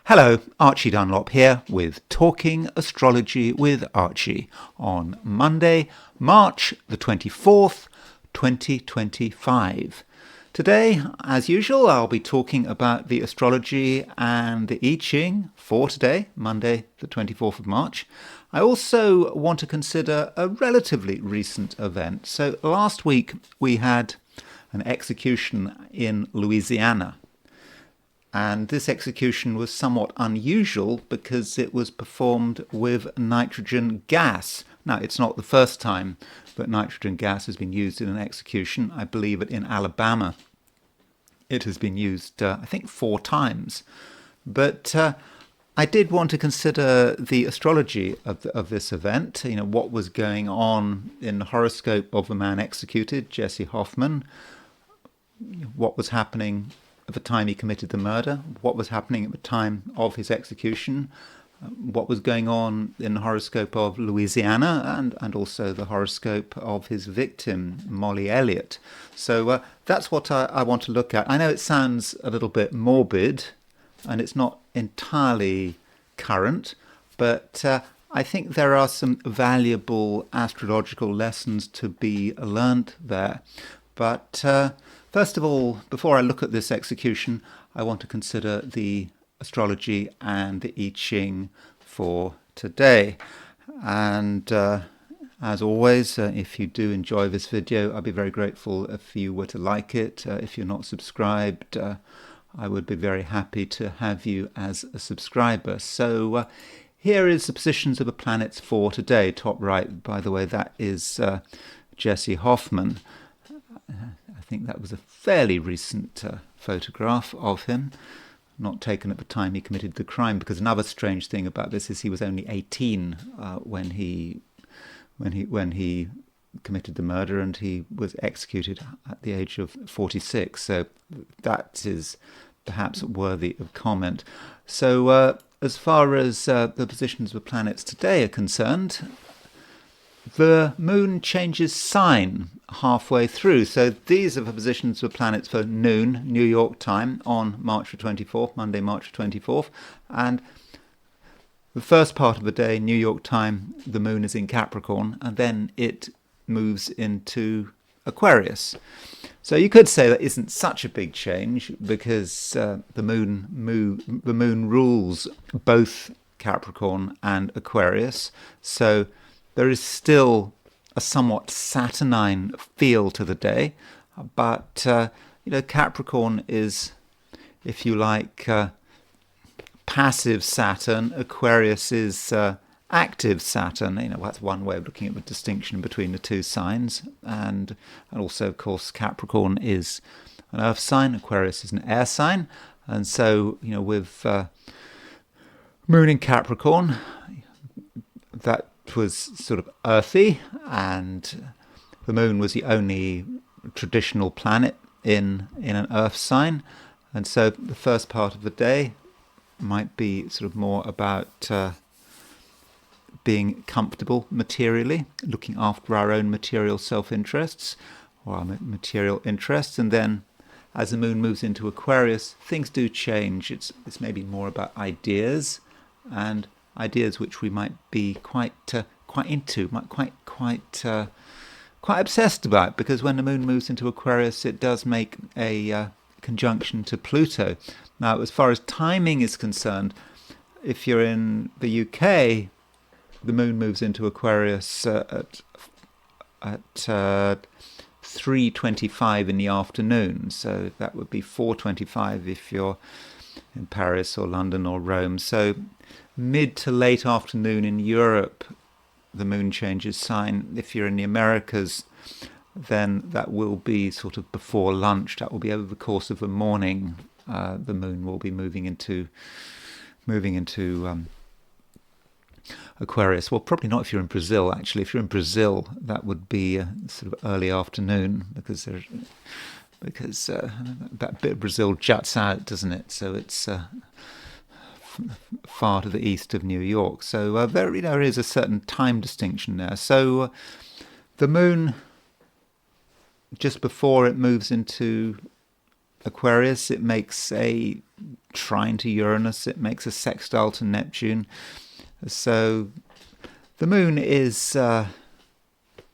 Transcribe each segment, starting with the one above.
Hello, Archie Dunlop here with Talking Astrology with Archie on Monday, March the 24th, 2025. Today, as usual, I'll be talking about the astrology and the I Ching for today, Monday the 24th of March. I also want to consider a relatively recent event. So last week we had an execution in Louisiana. And this execution was somewhat unusual because it was performed with nitrogen gas. Now, it's not the first time that nitrogen gas has been used in an execution. I believe that in Alabama it has been used, I think, 4 times. But I did want to consider the astrology of this event, what was going on in the horoscope of the man executed, Jesse Hoffman, what was happening at the time he committed the murder, what was happening at the time of his execution, what was going on in the horoscope of Louisiana, and also the horoscope of his victim, Mollie Elliott. So that's what I want to look at. I know it sounds a little bit morbid, and it's not entirely current, but I think there are some valuable astrological lessons to be learnt there. But first of all, before I look at this execution, I want to consider the astrology and the I Ching for today. And as always, if you do enjoy this video, I'd be very grateful if you were to like it. If you're not subscribed, I would be very happy to have you as a subscriber. So here is the positions of the planets for today. Top right, by the way, that is Jesse Hoffman. I think that was a fairly recent photograph of him, not taken at the time he committed the crime, because another strange thing about this is he was only 18 when he committed the murder, and he was executed at the age of 46. So that is perhaps worthy of comment. So as far as the positions of the planets today are concerned, the moon changes sign halfway through. So these are the positions of the planets for noon, New York time, on March the 24th, Monday, March the 24th. And the first part of the day, New York time, the moon is in Capricorn, and then it moves into Aquarius. So you could say that isn't such a big change because the moon rules both Capricorn and Aquarius. So there is still a somewhat Saturnine feel to the day, but Capricorn is, if you like, passive Saturn. Aquarius is active Saturn. That's one way of looking at the distinction between the two signs. And also, of course, Capricorn is an earth sign, Aquarius is an air sign. And so, with moon in Capricorn, that was sort of earthy, and the moon was the only traditional planet in an earth sign. And so the first part of the day might be sort of more about being comfortable materially, looking after our own material self-interests or our material interests. And then as the moon moves into Aquarius, things do change. It's maybe more about ideas, and ideas which we might be quite into, quite obsessed about, because when the moon moves into Aquarius, it does make a conjunction to Pluto. Now, as far as timing is concerned, if you're in the UK, the moon moves into Aquarius at 3:25 in the afternoon. So that would be 4:25 if you're in Paris or London or Rome. So mid to late afternoon in Europe, the moon changes sign. If you're in the Americas, then that will be sort of before lunch. That will be over the course of the morning. The moon will be moving into Aquarius. Well, probably not if you're in Brazil, actually. If you're in Brazil, that would be sort of early afternoon, because that bit of Brazil juts out, doesn't it? So it's far to the east of New York. So there is a certain time distinction there. So the moon, just before it moves into Aquarius, it makes a trine to Uranus, it makes a sextile to Neptune. So the moon is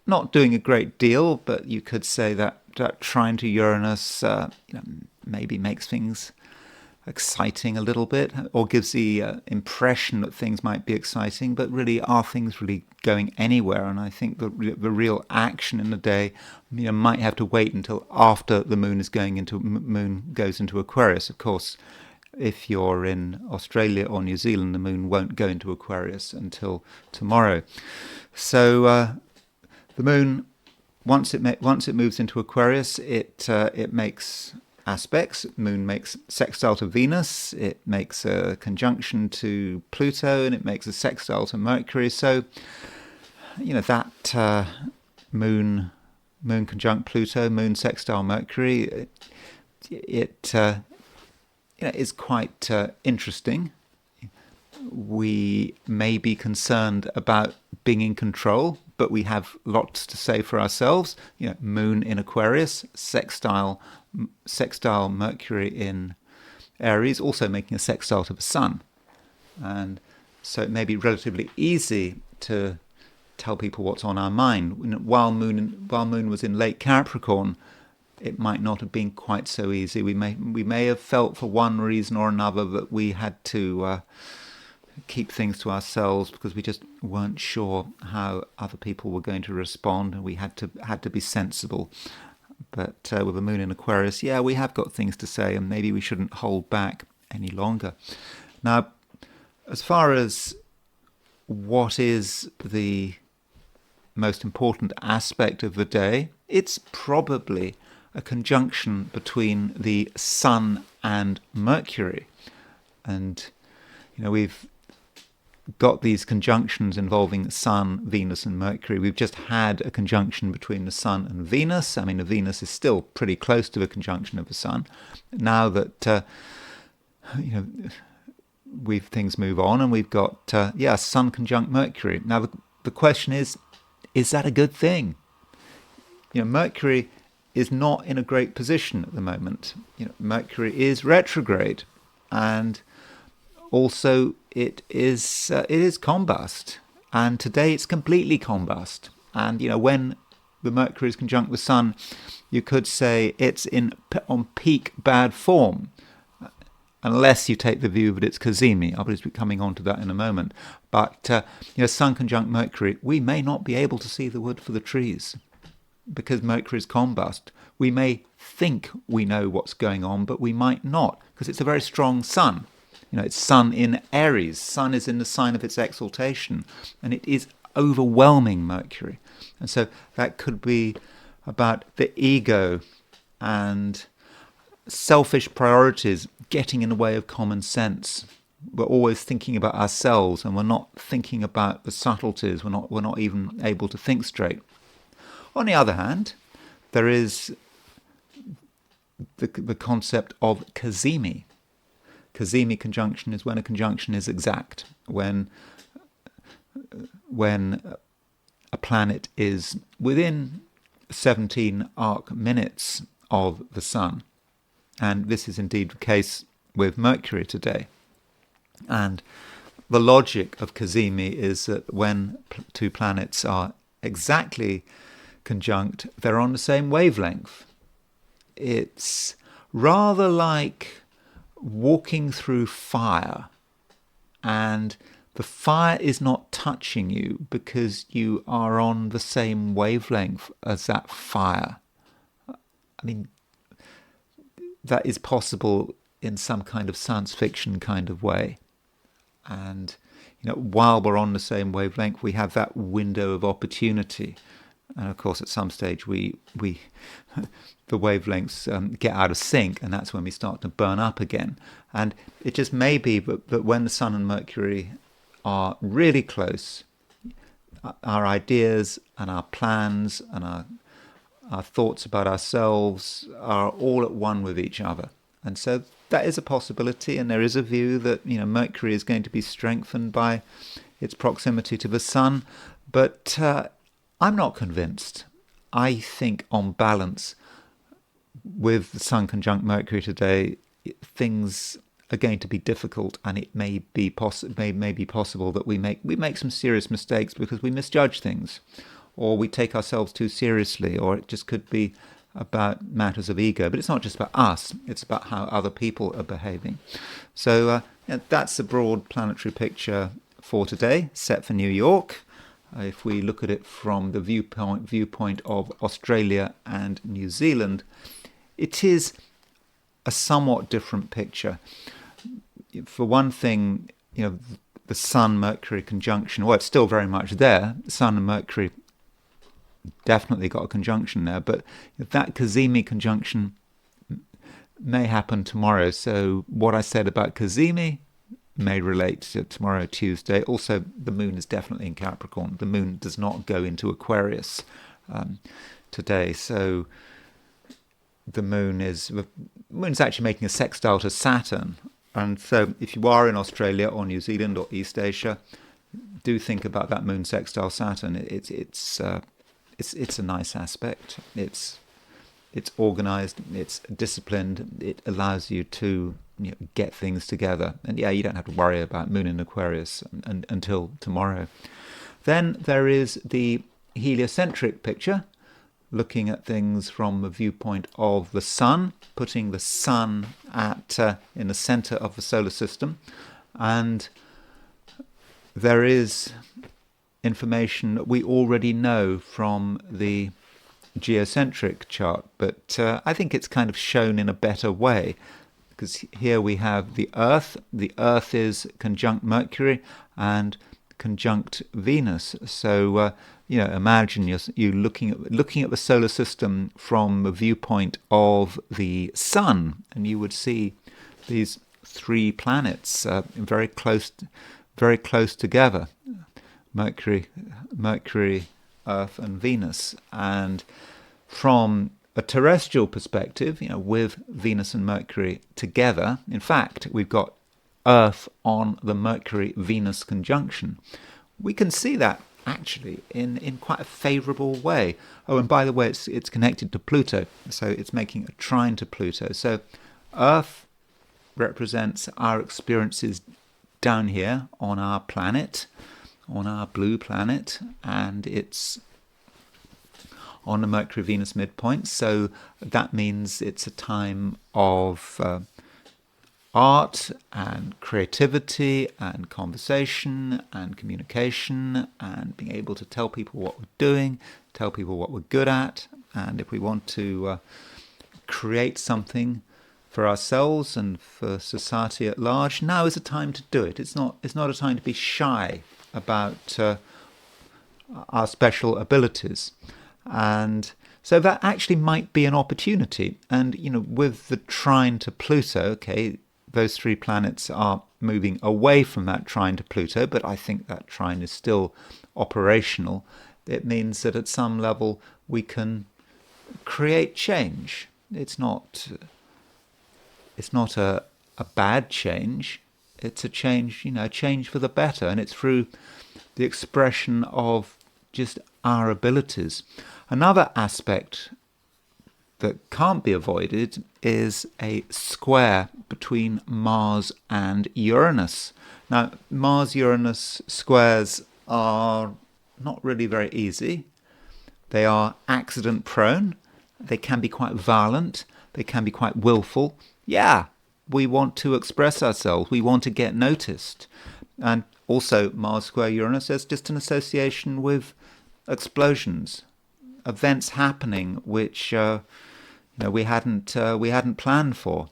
not doing a great deal, but you could say that trine to Uranus maybe makes things exciting a little bit, or gives the impression that things might be exciting, but really, are things really going anywhere? And I think the real action in the day might have to wait until after the moon goes into Aquarius. Of course, if you're in Australia or New Zealand, the moon won't go into Aquarius until tomorrow. So the moon, once it moves into Aquarius, it makes aspects. Moon makes sextile to Venus, it makes a conjunction to Pluto, and it makes a sextile to Mercury. So that moon conjunct Pluto, moon sextile Mercury, it is quite interesting. We may be concerned about being in control, but we have lots to say for ourselves. Moon in Aquarius, sextile Mercury in Aries, also making a sextile to the Sun. And so it may be relatively easy to tell people what's on our mind. While Moon was in late Capricorn, it might not have been quite so easy. We may have felt for one reason or another that we had to keep things to ourselves because we just weren't sure how other people were going to respond, and we had to be sensible. But with the moon in Aquarius, we have got things to say, and maybe we shouldn't hold back any longer. Now, as far as what is the most important aspect of the day, it's probably a conjunction between the Sun and Mercury. And we've got these conjunctions involving Sun, Venus, and Mercury. We've just had a conjunction between the Sun and Venus. I mean, the Venus is still pretty close to the conjunction of the Sun. Now that things move on, and we've got Sun conjunct Mercury. Now the question is that a good thing? Mercury is not in a great position at the moment. Mercury is retrograde, and also it is combust, and today it's completely combust. And when the Mercury is conjunct the Sun, you could say it's on peak bad form, unless you take the view that it's cazimi. I'll be coming on to that in a moment. But Sun conjunct Mercury, we may not be able to see the wood for the trees because Mercury is combust. We may think we know what's going on, but we might not, because it's a very strong Sun. It's Sun in Aries. Sun is in the sign of its exaltation, and it is overwhelming Mercury. And so that could be about the ego and selfish priorities getting in the way of common sense. We're always thinking about ourselves, and we're not thinking about the subtleties. We're not even able to think straight. On the other hand, there is the concept of cazimi. Cazimi conjunction is when a conjunction is exact, when a planet is within 17 arc minutes of the Sun. And this is indeed the case with Mercury today. And the logic of cazimi is that when two planets are exactly conjunct, they're on the same wavelength. It's rather like walking through fire, and the fire is not touching you because you are on the same wavelength as that fire. I mean, that is possible in some kind of science fiction kind of way. And while we're on the same wavelength, we have that window of opportunity. And of course, at some stage, we the wavelengths get out of sync, and that's when we start to burn up again. And it just may be that when the Sun and Mercury are really close, our ideas and our plans and our thoughts about ourselves are all at one with each other. And so that is a possibility, and there is a view that Mercury is going to be strengthened by its proximity to the Sun, but I'm not convinced. I think, on balance, with the Sun conjunct Mercury today, things are going to be difficult, and it may be possible that we make some serious mistakes because we misjudge things, or we take ourselves too seriously, or it just could be about matters of ego. But it's not just about us, it's about how other people are behaving. So that's the broad planetary picture for today, set for New York. If we look at it from the viewpoint of Australia and New Zealand, it is a somewhat different picture. For one thing, the Sun-Mercury conjunction, well, it's still very much there. Sun and Mercury definitely got a conjunction there, but that Cazimi conjunction may happen tomorrow. So what I said about Cazimi may relate to tomorrow, Tuesday. Also, the moon is definitely in Capricorn. The moon does not go into Aquarius today. So the moon's actually making a sextile to Saturn. And so if you are in Australia or New Zealand or East Asia, do think about that moon sextile Saturn. It's a nice aspect. It's organized. It's disciplined. It allows you to get things together. And you don't have to worry about moon in Aquarius until tomorrow. Then there is the heliocentric picture, looking at things from a viewpoint of the Sun, putting the Sun in the center of the solar system. And there is information that we already know from the geocentric chart, but I think it's kind of shown in a better way, because here we have the Earth. The Earth is conjunct Mercury and conjunct Venus. So imagine you looking at the solar system from the viewpoint of the Sun, and you would see these three planets very close together: Mercury, Earth, and Venus. And from a terrestrial perspective, with Venus and Mercury together, in fact, we've got Earth on the Mercury-Venus conjunction. We can see that actually in quite a favourable way. Oh, and by the way, it's connected to Pluto, so it's making a trine to Pluto. So Earth represents our experiences down here on our planet, on our blue planet, and it's on the Mercury-Venus midpoint. So that means it's a time of art and creativity and conversation and communication and being able to tell people what we're doing, tell people what we're good at. And if we want to create something for ourselves and for society at large, now is a time to do it. It's not a time to be shy about our special abilities. And so that actually might be an opportunity. And, with the trine to Pluto, okay, those three planets are moving away from that trine to Pluto, but I think that trine is still operational. It means that at some level we can create change. It's not a bad change. It's a change, change for the better, and it's through the expression of just our abilities. Another aspect that can't be avoided is a square between Mars and Uranus. Now, Mars-Uranus squares are not really very easy. They are accident-prone. They can be quite violent. They can be quite willful. Yeah, we want to express ourselves. We want to get noticed. And also, Mars square Uranus, there's just an association with explosions, events happening which we hadn't planned for.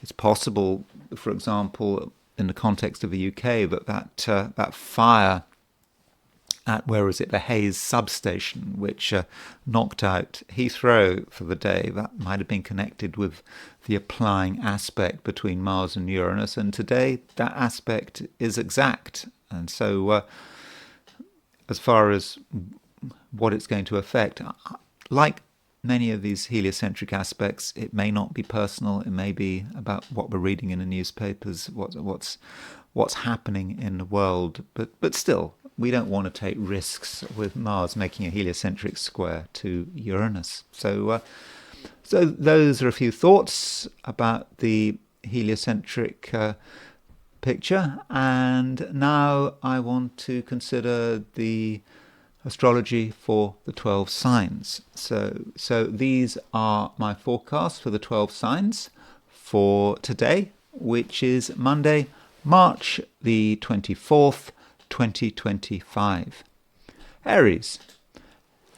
It's possible, for example, in the context of the UK, that fire at, the Hayes substation, which knocked out Heathrow for the day, that might have been connected with the applying aspect between Mars and Uranus. And today, that aspect is exact. And so, as far as what it's going to affect, like many of these heliocentric aspects, it may not be personal. It may be about what we're reading in the newspapers, what's happening in the world. But still, we don't want to take risks with Mars making a heliocentric square to Uranus. So So those are a few thoughts about the heliocentric picture, and now I want to consider the astrology for the 12 signs. So these are my forecasts for the 12 signs for today, which is Monday, March the 24th, 2025. Aries.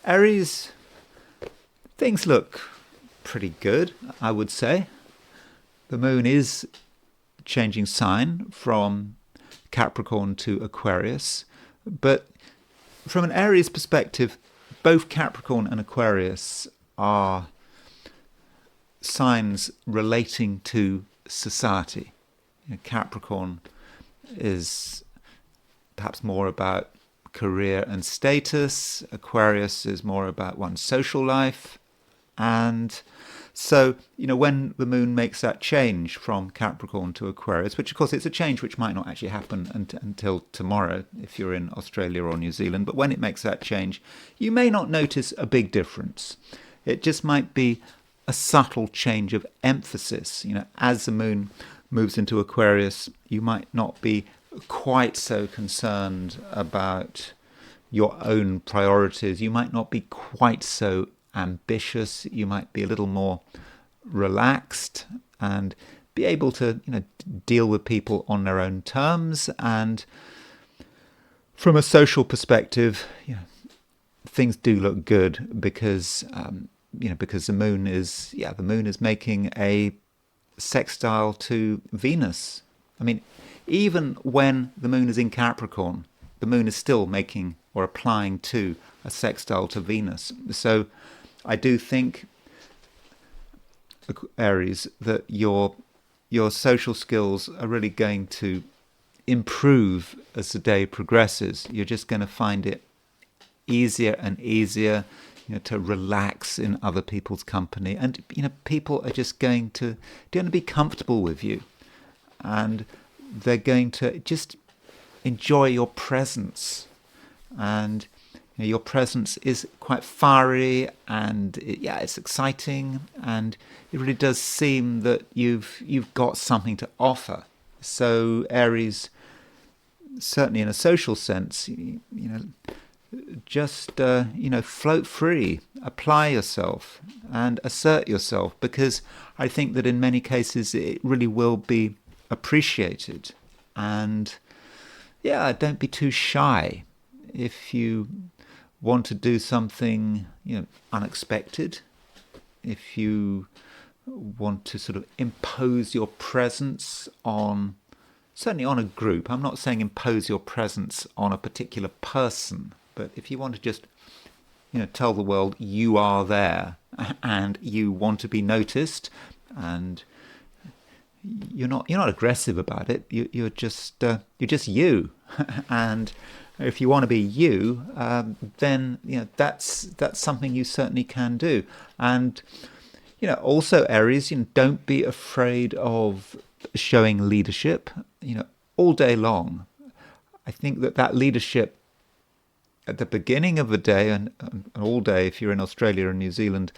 Aries, things look pretty good, I would say. The moon is changing sign from Capricorn to Aquarius, but from an Aries perspective, both Capricorn and Aquarius are signs relating to society. Capricorn is perhaps more about career and status. Aquarius is more about one's social life. And so, when the moon makes that change from Capricorn to Aquarius, which of course it's a change which might not actually happen until tomorrow if you're in Australia or New Zealand, but when it makes that change, you may not notice a big difference. It just might be a subtle change of emphasis. As the moon moves into Aquarius, you might not be quite so concerned about your own priorities. You might not be quite so ambitious. You might be a little more relaxed and be able to deal with people on their own terms. And from a social perspective, things do look good because because the moon is making a sextile to Venus. I mean, even when the moon is in Capricorn, the moon is still making or applying to a sextile to Venus. So I do think, Aries, that your social skills are really going to improve as the day progresses. You're just going to find it easier and easier, to relax in other people's company, and people are just going to be comfortable with you, and they're going to just enjoy your presence, and your presence is quite fiery, and it's exciting, and it really does seem that you've got something to offer. So Aries, certainly in a social sense, just float free, apply yourself, and assert yourself, because I think that in many cases it really will be appreciated. And don't be too shy. If you want to do something unexpected, if you want to sort of impose your presence on, certainly on a group, I'm not saying impose your presence on a particular person, but if you want to just tell the world you are there and you want to be noticed, and you're not aggressive about it, you're just you. And if you want to be you, then that's something you certainly can do. And also Aries, don't be afraid of showing leadership. All day long. I think that leadership at the beginning of the day and all day, if you're in Australia or New Zealand,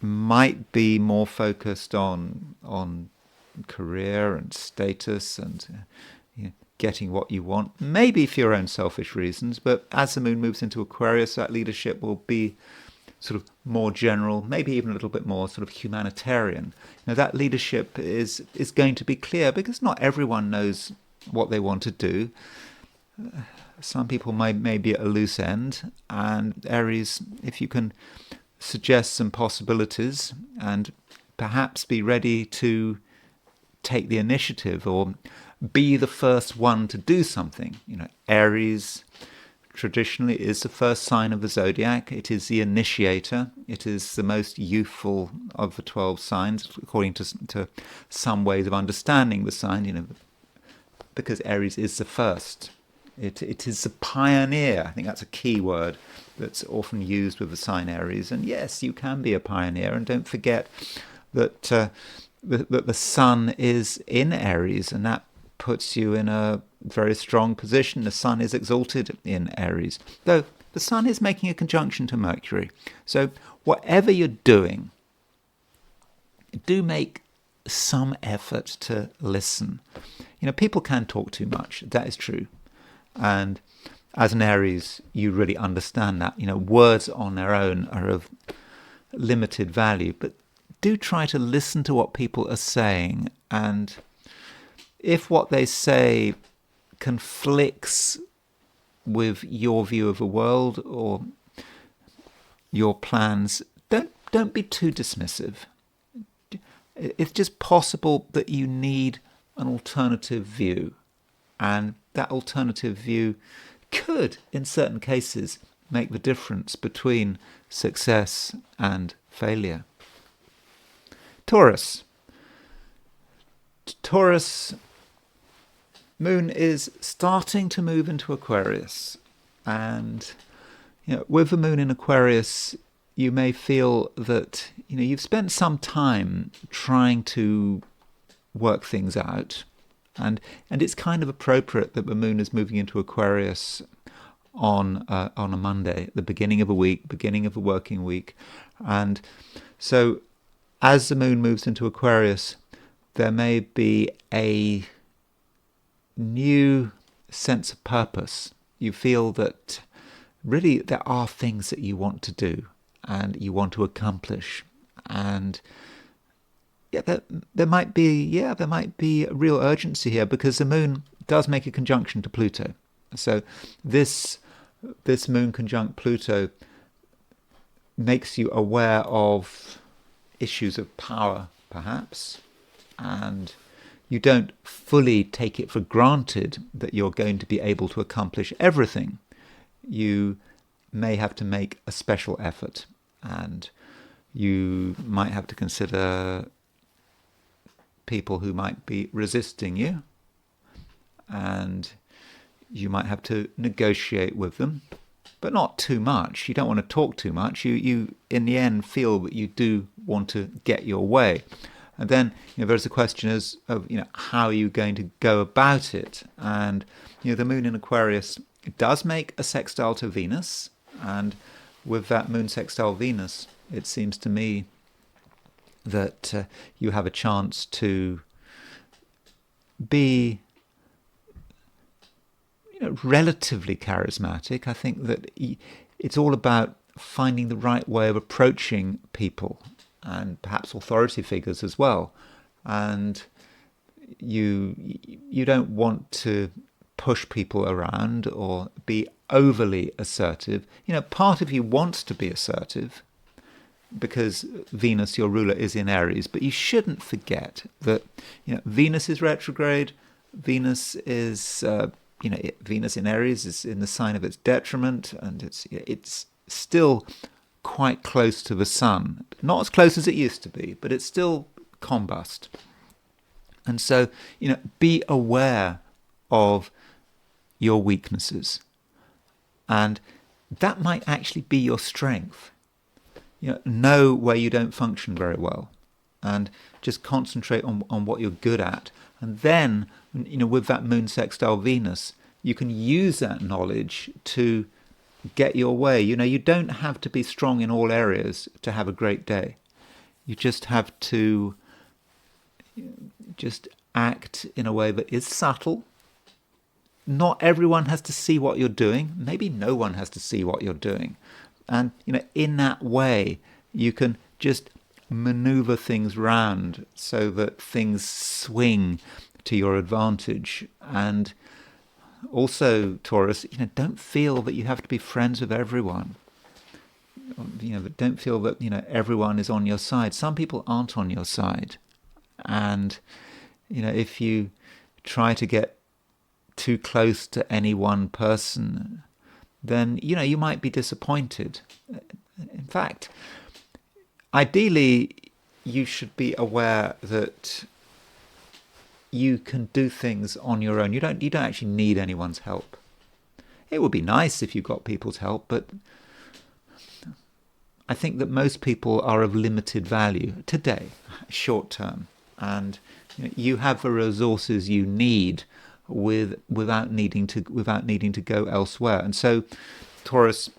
might be more focused on career and status and getting what you want, maybe for your own selfish reasons. But as the moon moves into Aquarius, that leadership will be sort of more general, maybe even a little bit more sort of humanitarian. That leadership is going to be clear, because not everyone knows what they want to do. Some people may be at a loose end, and Aries, if you can suggest some possibilities and perhaps be ready to take the initiative or be the first one to do something. Aries traditionally is the first sign of the zodiac. It is the initiator. It is the most youthful of the 12 signs, according to some ways of understanding the sign, because Aries is the first. It is the pioneer. I think that's a key word that's often used with the sign Aries. And yes, you can be a pioneer. And don't forget that the sun is in Aries, and that puts you in a very strong position. The sun is exalted in Aries, though the sun is making a conjunction to Mercury. So whatever you're doing, do make some effort to listen. People can talk too much. That is true. And as an Aries, you really understand that. Words on their own are of limited value, but do try to listen to what people are saying. And if what they say conflicts with your view of the world or your plans, don't be too dismissive. It's just possible that you need an alternative view, and that alternative view could, in certain cases, make the difference between success and failure. Taurus. Moon is starting to move into Aquarius, and with the moon in Aquarius, you may feel that you've spent some time trying to work things out, and it's kind of appropriate that the moon is moving into Aquarius on a Monday, the beginning of a week, beginning of a working week. And so as the moon moves into Aquarius, there may be a new sense of purpose. You feel that really there are things that you want to do and you want to accomplish, and there might be a real urgency here, because the moon does make a conjunction to Pluto. So this moon conjunct Pluto makes you aware of issues of power, perhaps, and you don't fully take it for granted that you're going to be able to accomplish everything. You may have to make a special effort, and you might have to consider people who might be resisting you, and you might have to negotiate with them, but not too much. You don't want to talk too much. You in the end feel that you do want to get your way. And then there's the question of how are you going to go about it? And the moon in Aquarius does make a sextile to Venus, and with that moon sextile Venus, it seems to me that you have a chance to be relatively charismatic. I think that it's all about finding the right way of approaching people, and perhaps authority figures as well. And you don't want to push people around or be overly assertive. Part of you wants to be assertive because Venus, your ruler, is in Aries, but you shouldn't forget that Venus is retrograde. Venus is Venus in Aries is in the sign of its detriment, and it's still quite close to the sun. Not as close as it used to be, but it's still combust. And so, be aware of your weaknesses. And that might actually be your strength. Know where you don't function very well, and just concentrate on what you're good at. And then, with that moon sextile Venus, you can use that knowledge to get your way. You don't have to be strong in all areas to have a great day. You just have to just act in a way that is subtle. Not everyone has to see what you're doing. Maybe no one has to see what you're doing. And in that way, you can just maneuver things round so that things swing to your advantage. And also, Taurus, don't feel that you have to be friends with everyone. Don't feel that everyone is on your side. Some people aren't on your side, and if you try to get too close to any one person, then you might be disappointed. In fact, ideally, you should be aware that you can do things on your own. You don't actually need anyone's help. It would be nice if you got people's help, but I think that most people are of limited value today, short term, and you have the resources you need without needing to go elsewhere. And so, Taurus,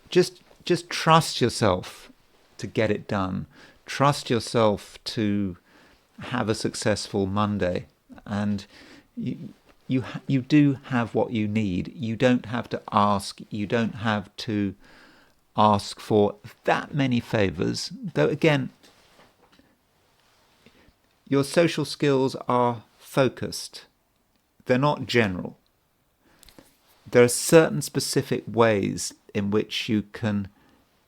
just trust yourself to get it done. trust yourself to have a successful Monday, and you do have what you need. You don't have to ask. You don't have to ask for that many favors. Though again, your social skills are focused. They're not general. There are certain specific ways in which you can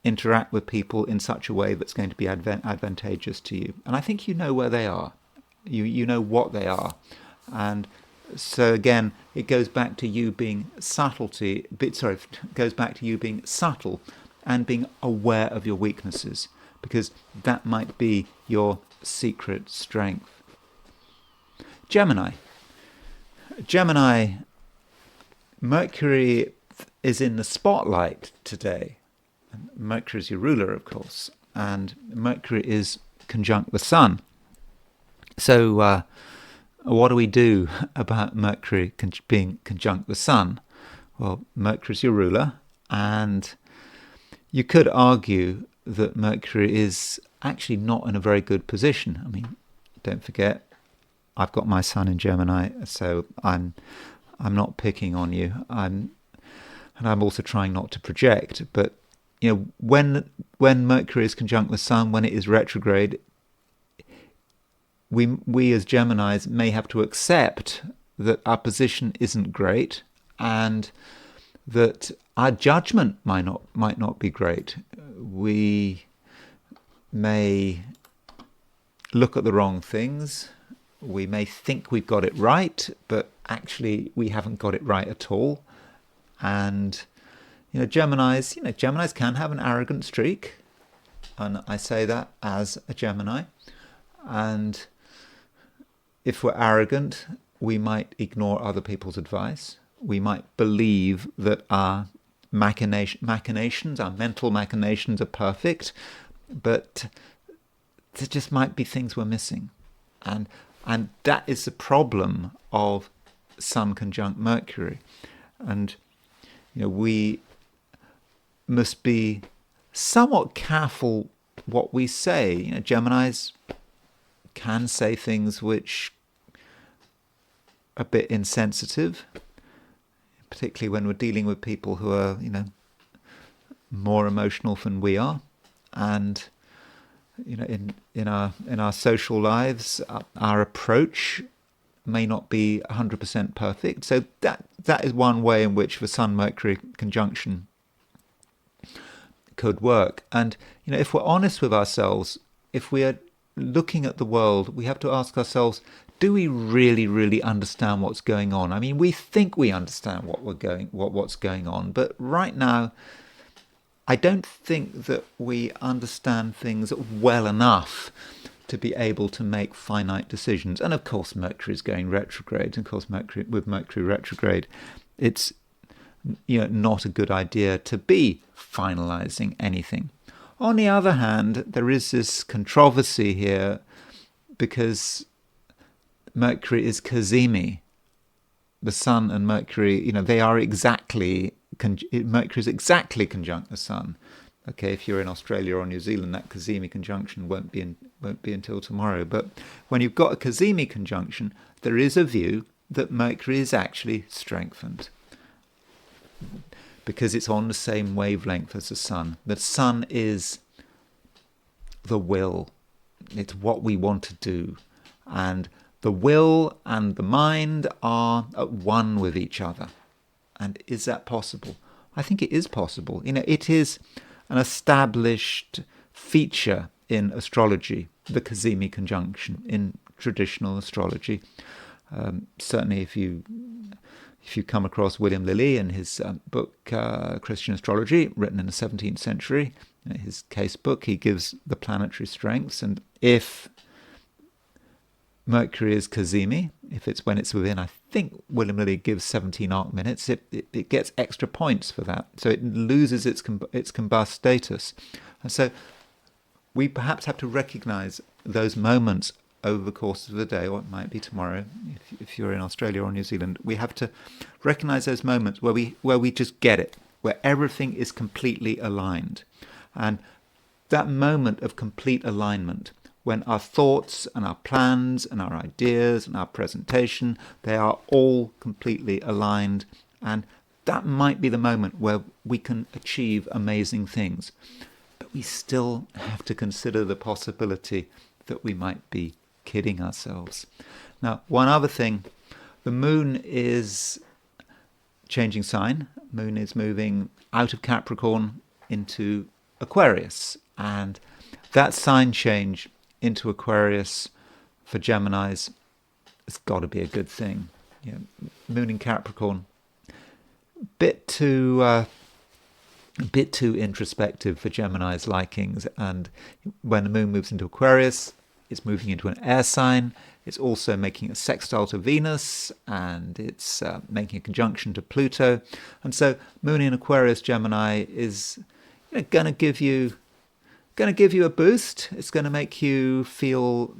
interact with people in such a way that's going to be advantageous to you. And I think you know where they are. You know what they are. And so again, it goes back to you being goes back to you being subtle and being aware of your weaknesses, because that might be your secret strength. Gemini, Mercury is in the spotlight today. Mercury is your ruler, of course, and Mercury is conjunct the Sun. So what do we do about Mercury being conjunct the Sun? Well, Mercury is your ruler, and you could argue that Mercury is actually not in a very good position. I mean, don't forget, I've got my Sun in Gemini, so I'm not picking on you. And I'm also trying not to project. But you know, when Mercury is conjunct the Sun, when it is retrograde, we as Geminis may have to accept that our position isn't great, and that our judgment might not be great. We may look at the wrong things. We may think we've got it right, but actually we haven't got it right at all. And Geminis can have an arrogant streak, and I say that as a Gemini. And if we're arrogant, we might ignore other people's advice. We might believe that our machinations, our mental machinations, are perfect, but there just might be things we're missing. And that is the problem of Sun conjunct Mercury. And we must be somewhat careful what we say. Geminis can say things which are a bit insensitive, particularly when we're dealing with people who are, more emotional than we are. And in our social lives, our approach may not be 100% perfect. So that is one way in which the Sun-Mercury conjunction could work. And if we're honest with ourselves, if we are looking at the world, we have to ask ourselves, do we really, really understand what's going on? I mean, we think we understand what's going on, but right now, I don't think that we understand things well enough to be able to make finite decisions. And of course, Mercury is going retrograde. And of course, with Mercury retrograde, it's not a good idea to be finalizing anything. On the other hand, there is this controversy here because Mercury is cazimi. The Sun and Mercury, they are exactly. Mercury is exactly conjunct the Sun. Okay, if you're in Australia or New Zealand, that cazimi conjunction won't be until tomorrow. But when you've got a cazimi conjunction, there is a view that Mercury is actually strengthened because it's on the same wavelength as the Sun. The Sun is the will. It's what we want to do. And the will and the mind are at one with each other. And is that possible? I think it is possible. It is an established feature in astrology, the cazimi conjunction in traditional astrology. Certainly, if you come across William Lilly in his book Christian Astrology, written in the 17th century, his case book, he gives the planetary strengths, and if Mercury is cazimi, if it's when it's within, I think William Lilly gives 17 arc minutes, it gets extra points for that. So it loses its combust status. And so we perhaps have to recognize those moments over the course of the day, or it might be tomorrow, if you're in Australia or New Zealand. We have to recognize those moments where we just get it, where everything is completely aligned. And that moment of complete alignment, when our thoughts and our plans and our ideas and our presentation, they are all completely aligned. And that might be the moment where we can achieve amazing things. But we still have to consider the possibility that we might be kidding ourselves. Now, one other thing, the moon is changing sign. Moon is moving out of Capricorn into Aquarius. And that sign change into Aquarius for Geminis has got to be a good thing. You know, moon in Capricorn, a bit too introspective for Gemini's likings. And when the moon moves into Aquarius, it's moving into an air sign. It's also making a sextile to Venus, and it's making a conjunction to Pluto. And so moon in Aquarius Gemini is going to give you a boost. It's going to make you feel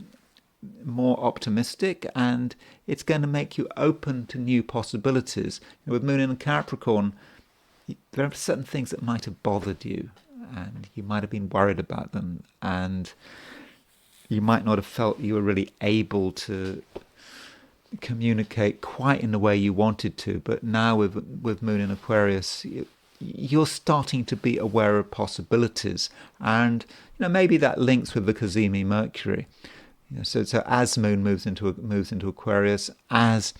more optimistic, and it's going to make you open to new possibilities. With moon in Capricorn, there are certain things that might have bothered you, and you might have been worried about them, and you might not have felt you were really able to communicate quite in the way you wanted to. But now with moon in Aquarius, you're starting to be aware of possibilities, and maybe that links with the Cazimi Mercury. So as moon moves into Aquarius, as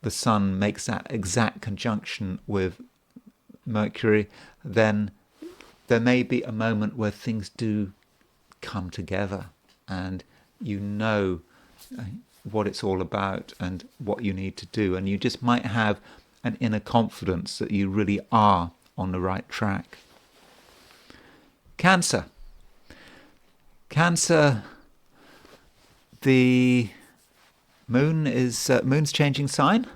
the sun makes that exact conjunction with Mercury, then there may be a moment where things do come together, and what it's all about and what you need to do, and you just might have an inner confidence that you really are on the right track. Cancer, the moon's changing sign.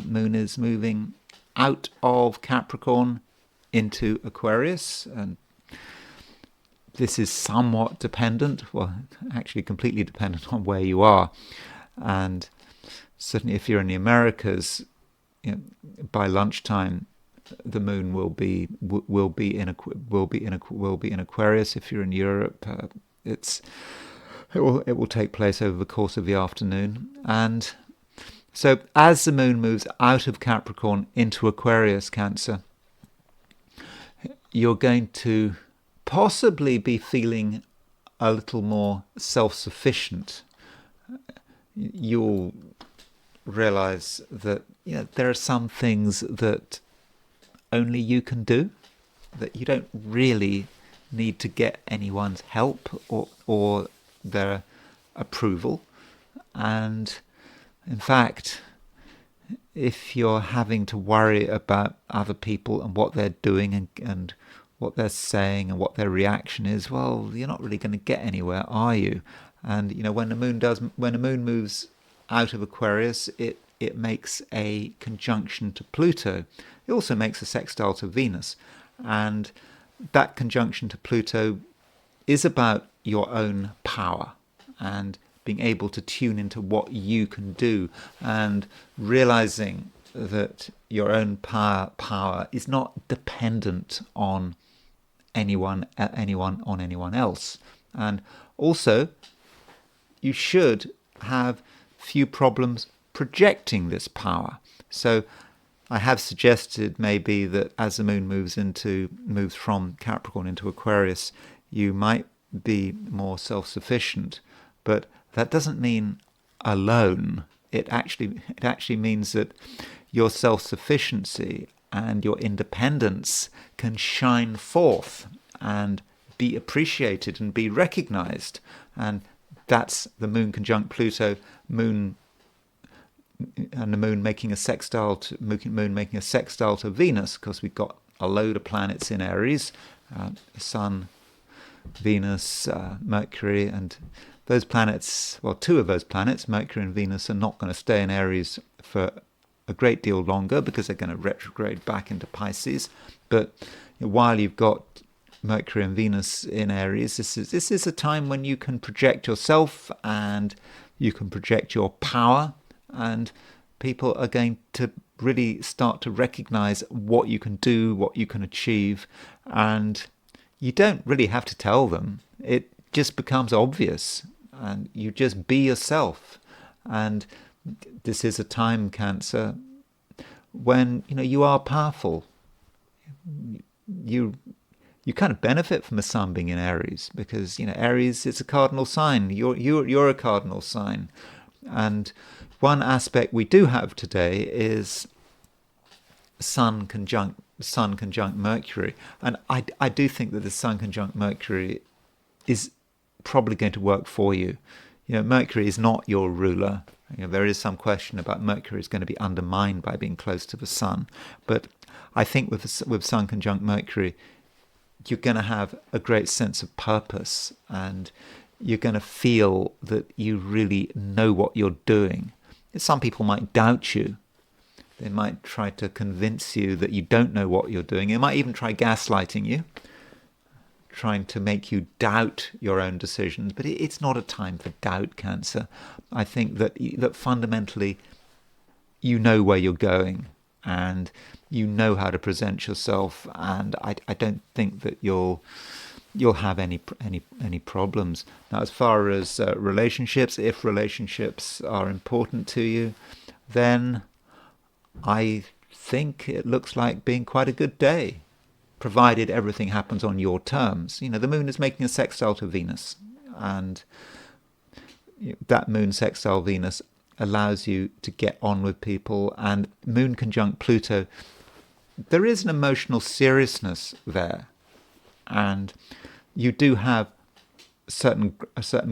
Moon is moving out of Capricorn into Aquarius, and this is somewhat dependent, well, actually completely dependent on where you are. And certainly if you're in the Americas, by lunchtime the moon will be in Aquarius. If you're in Europe, it will take place over the course of the afternoon. And so as the moon moves out of Capricorn into Aquarius, Cancer, you're going to possibly be feeling a little more self-sufficient. You'll realize that there are some things that only you can do, that you don't really need to get anyone's help or their approval. And in fact, if you're having to worry about other people and what they're doing and what they're saying and what their reaction is, well, you're not really going to get anywhere, are you? And when the moon moves out of Aquarius, it makes a conjunction to Pluto. It also makes a sextile to Venus, and that conjunction to Pluto is about your own power and being able to tune into what you can do, and realizing that your own power is not dependent on anyone else. And also, you should have few problems projecting this power. So I have suggested maybe that as the moon moves from Capricorn into Aquarius, you might be more self-sufficient, but that doesn't mean alone. It actually means that your self-sufficiency and your independence can shine forth and be appreciated and be recognized. And that's the moon conjunct Pluto, and the moon making a sextile to Venus, because we've got a load of planets in Aries, Sun, Venus, Mercury, and those planets, well, two of those planets, Mercury and Venus, are not going to stay in Aries for a great deal longer because they're going to retrograde back into Pisces. But while you've got Mercury and Venus in Aries, this is a time when you can project yourself and you can project your power, and people are going to really start to recognize what you can do, what you can achieve, and you don't really have to tell them. It just becomes obvious, and you just be yourself. And this is a time, Cancer, when you are powerful. You kind of benefit from the sun being in Aries, because Aries is a cardinal sign. You're a cardinal sign, and one aspect we do have today is Sun conjunct Mercury, and I do think that the Sun conjunct Mercury is probably going to work for you. Mercury is not your ruler. There is some question about Mercury is going to be undermined by being close to the Sun, but I think with Sun conjunct Mercury, you're going to have a great sense of purpose, and you're going to feel that you really know what you're doing. Some people might doubt you. They might try to convince you that you don't know what you're doing. They might even try gaslighting you, trying to make you doubt your own decisions. But it's not a time for doubt, Cancer. I think that fundamentally you know where you're going, and you know how to present yourself, and I don't think that you'll have any problems. Now, as far as relationships, if relationships are important to you, then I think it looks like being quite a good day, provided everything happens on your terms. The moon is making a sextile to Venus, and that moon sextile Venus allows you to get on with people. And moon conjunct Pluto, there is an emotional seriousness there, and you do have a certain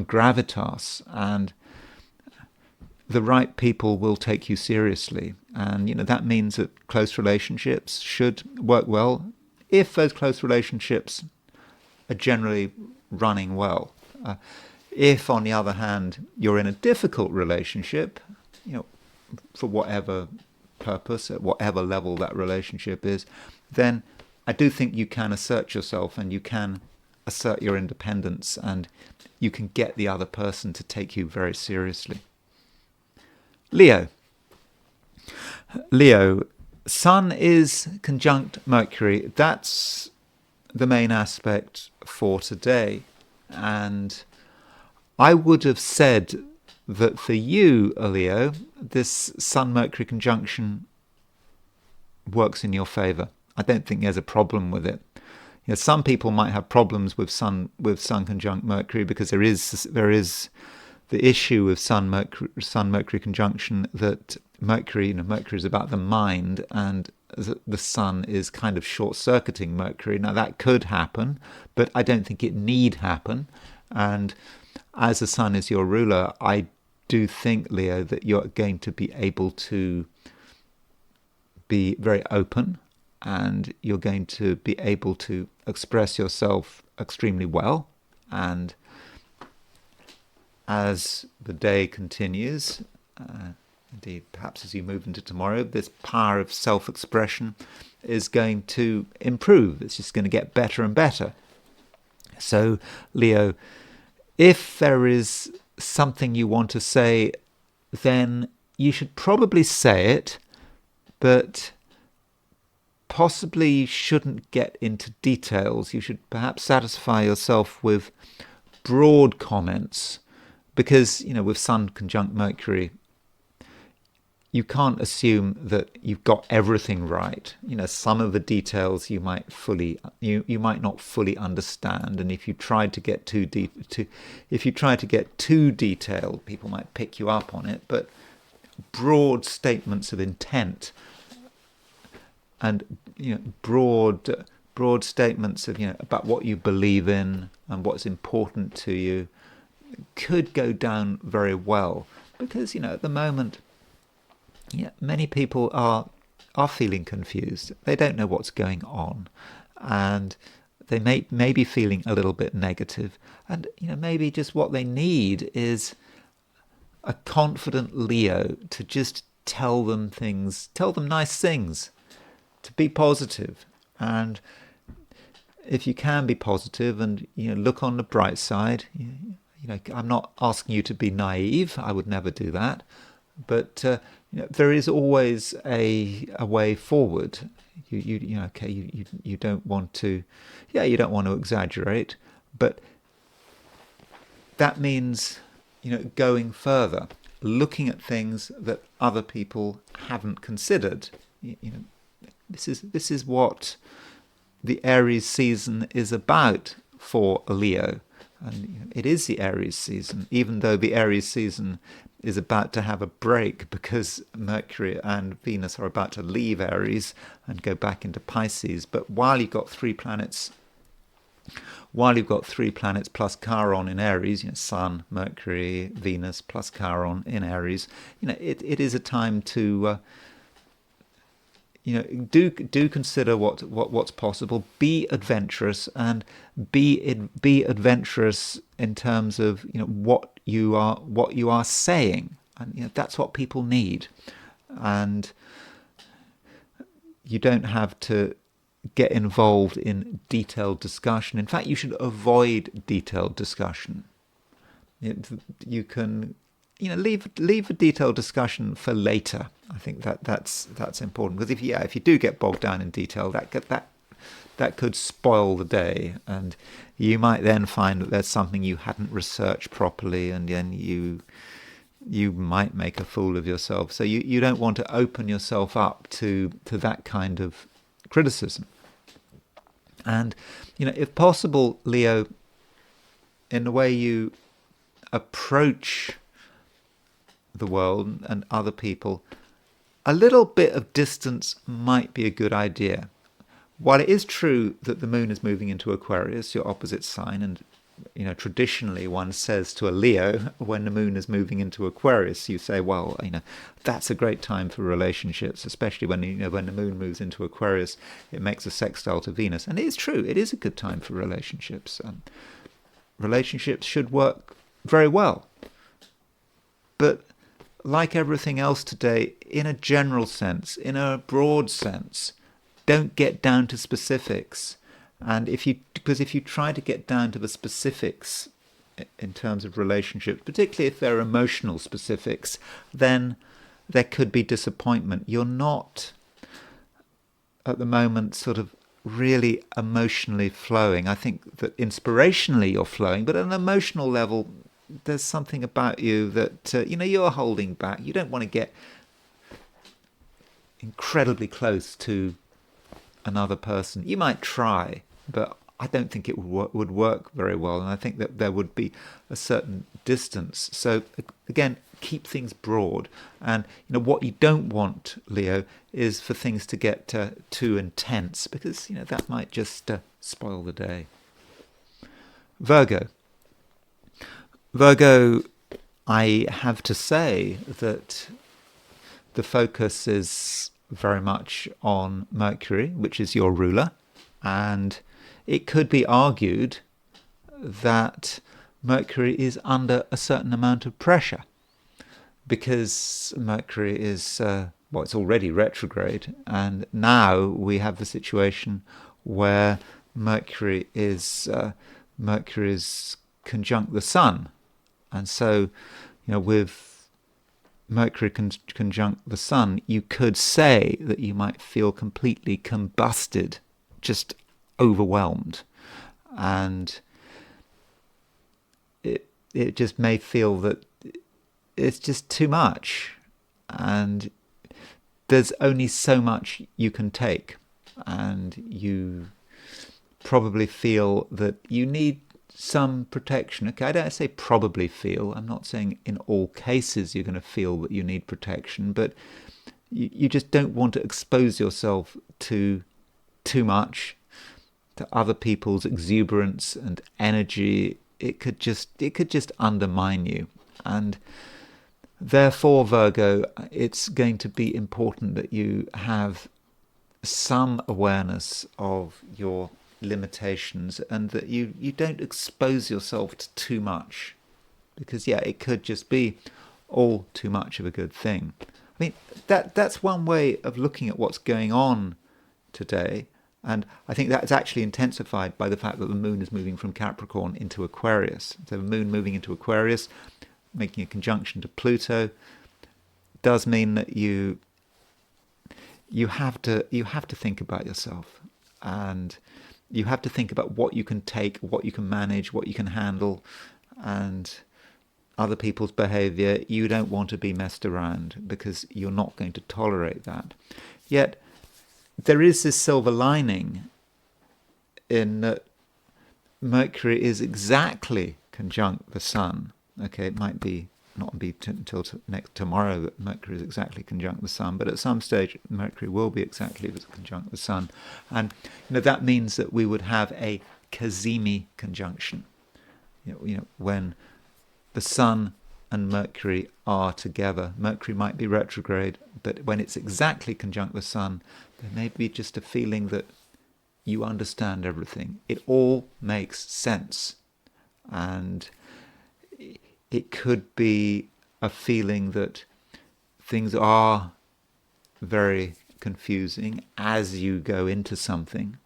gravitas, and the right people will take you seriously. And that means that close relationships should work well if those close relationships are generally running well. If, on the other hand, you're in a difficult relationship, for whatever purpose, at whatever level that relationship is, then I do think you can assert yourself, and you can assert your independence, and you can get the other person to take you very seriously. Leo, Sun is conjunct Mercury. That's the main aspect for today. And I would have said that for you, Leo, this Sun-Mercury conjunction works in your favour. I don't think there's a problem with it. Some people might have problems with Sun conjunct Mercury, because there is the issue of Sun-Mercury conjunction that Mercury is about the mind, and the Sun is kind of short-circuiting Mercury. Now, that could happen, but I don't think it need happen. And as the Sun is your ruler, I do think, Leo, that you're going to be able to be very open, and you're going to be able to express yourself extremely well. And as the day continues, indeed, perhaps as you move into tomorrow, this power of self-expression is going to improve. It's just going to get better and better. So, Leo, if there is something you want to say, then you should probably say it, but possibly you shouldn't get into details. You should perhaps satisfy yourself with broad comments, because, with Sun conjunct Mercury, you can't assume that you've got everything right. Some of the details you might not fully understand, and if you tried to get too detailed, people might pick you up on it. But broad statements of intent, and broad statements of about what you believe in and what's important to you could go down very well, because at the moment, many people are feeling confused. They don't know what's going on, and they may be feeling a little bit negative. And maybe just what they need is a confident Leo to just tell them nice things, to be positive. And if you can be positive and look on the bright side, I'm not asking you to be naive. I would never do that. but there is always a way forward. You don't want to, you don't want to exaggerate, but that means going further, looking at things that other people haven't considered. This is what the Aries season is about for a Leo. And it is the Aries season, even though the Aries season is about to have a break because Mercury and Venus are about to leave Aries and go back into Pisces. But while you've got three planets plus Chiron in Aries, Sun, Mercury, Venus plus Chiron in Aries, it is a time to do consider what's possible. Be adventurous, and be adventurous in terms of what you are saying, and that's what people need. And you don't have to get involved in detailed discussion. In fact, you should avoid detailed discussion. You can leave a detailed discussion for later. I think that's important, because if you do get bogged down in detail, that could spoil the day, and you might then find that there's something you hadn't researched properly, and then you might make a fool of yourself. So you don't want to open yourself up to that kind of criticism. And if possible, Leo, in the way you approach the world and other people, a little bit of distance might be a good idea. While it is true that the moon is moving into Aquarius, your opposite sign, and traditionally one says to a Leo, when the moon is moving into Aquarius, you say, well, that's a great time for relationships, especially when when the moon moves into Aquarius, it makes a sextile to Venus. And it is true, it is a good time for relationships. Relationships should work very well. But like everything else today, in a general sense, in a broad sense, don't get down to specifics. And if you try to get down to the specifics in terms of relationships, particularly if they're emotional specifics, then there could be disappointment. You're not at the moment sort of really emotionally flowing. I think that inspirationally you're flowing, but at an emotional level, there's something about you that you're holding back. You don't want to get incredibly close to another person. You might try, but I don't think it would work very well, and I think that there would be a certain distance. So again, keep things broad. And what you don't want, Leo, is for things to get too intense, because that might just spoil the day. Virgo, I have to say that the focus is very much on Mercury, which is your ruler, and it could be argued that Mercury is under a certain amount of pressure, because Mercury is, it's already retrograde, and now we have the situation where Mercury is conjunct the Sun. And so, with Mercury conjunct the Sun, you could say that you might feel completely combusted, just overwhelmed. And it just may feel that it's just too much. And there's only so much you can take. And you probably feel that you need some protection. Okay, I don't say probably feel. I'm not saying in all cases you're going to feel that you need protection, but you just don't want to expose yourself to too much, to other people's exuberance and energy. It could just undermine you. And therefore, Virgo, it's going to be important that you have some awareness of your limitations, and that you don't expose yourself to too much, because it could just be all too much of a good thing. I mean, that's one way of looking at what's going on today, and I think that's actually intensified by the fact that the moon is moving from Capricorn into Aquarius. So the moon moving into Aquarius, making a conjunction to Pluto, does mean that you have to think about yourself, and you have to think about what you can take, what you can manage, what you can handle, and other people's behavior. You don't want to be messed around because you're not going to tolerate that. Yet there is this silver lining in that Mercury is exactly conjunct the Sun. Okay, it might be not be until next tomorrow that Mercury is exactly conjunct the Sun, but at some stage Mercury will be exactly conjunct the Sun, and that means that we would have a cazimi conjunction. When the Sun and Mercury are together, Mercury might be retrograde, but when it's exactly conjunct the Sun, there may be just a feeling that you understand everything. It all makes sense, and it could be a feeling that things are very confusing as you go into something.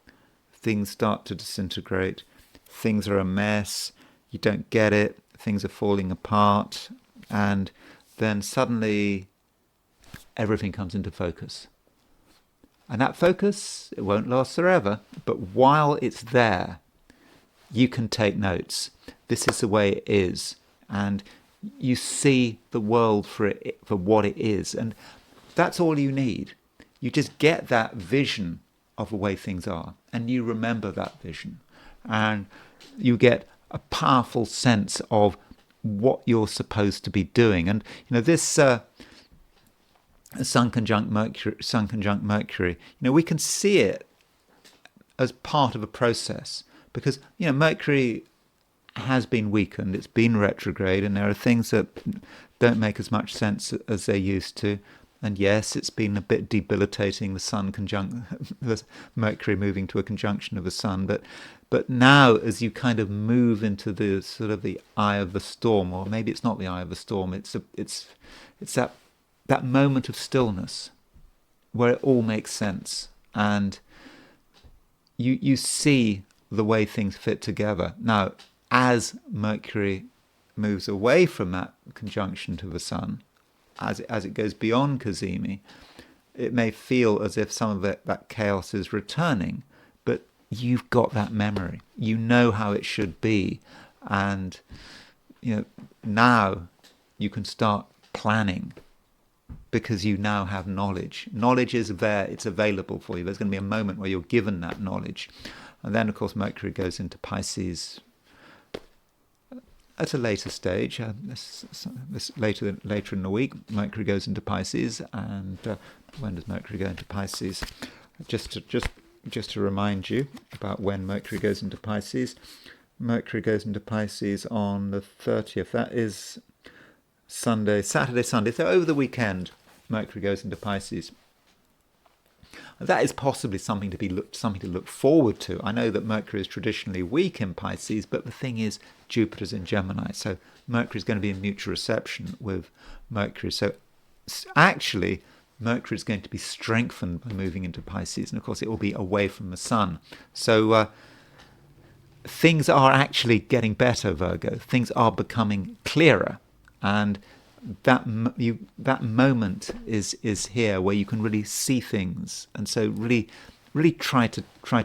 Things start to disintegrate. Things are a mess. You don't get it. Things are falling apart. And then suddenly everything comes into focus. And that focus, it won't last forever. But while it's there, you can take notes. This is the way it is. And you see the world for what it is, and that's all you need. You just get that vision of the way things are, and you remember that vision, and you get a powerful sense of what you're supposed to be doing. And this Sun conjunct Mercury, we can see it as part of a process, because Mercury has been weakened, it's been retrograde, and there are things that don't make as much sense as they used to. And yes, it's been a bit debilitating, the Sun conjunct the Mercury moving to a conjunction of the Sun, but now as you kind of move into the sort of the eye of the storm, or maybe it's not the eye of the storm, it's that moment of stillness where it all makes sense, and you see the way things fit together. Now, as Mercury moves away from that conjunction to the Sun, as it goes beyond cazimi, it may feel as if some of that chaos is returning, but you've got that memory. You know how it should be, and now you can start planning because you now have knowledge. Knowledge is there; it's available for you. There's going to be a moment where you're given that knowledge, and then, of course, Mercury goes into Pisces at a later stage. Later in the week, Mercury goes into Pisces, and when does Mercury go into Pisces? Just to remind you about when Mercury goes into Pisces. Mercury goes into Pisces on the 30th. That is Saturday, Sunday. So over the weekend, Mercury goes into Pisces. That is possibly something to look forward to. I know that Mercury is traditionally weak in Pisces, but the thing is, Jupiter's in Gemini, so Mercury is going to be in mutual reception with Mercury. So actually, Mercury is going to be strengthened by moving into Pisces, and of course, it will be away from the Sun. So things are actually getting better, Virgo. Things are becoming clearer, and that moment is here where you can really see things, and so really try to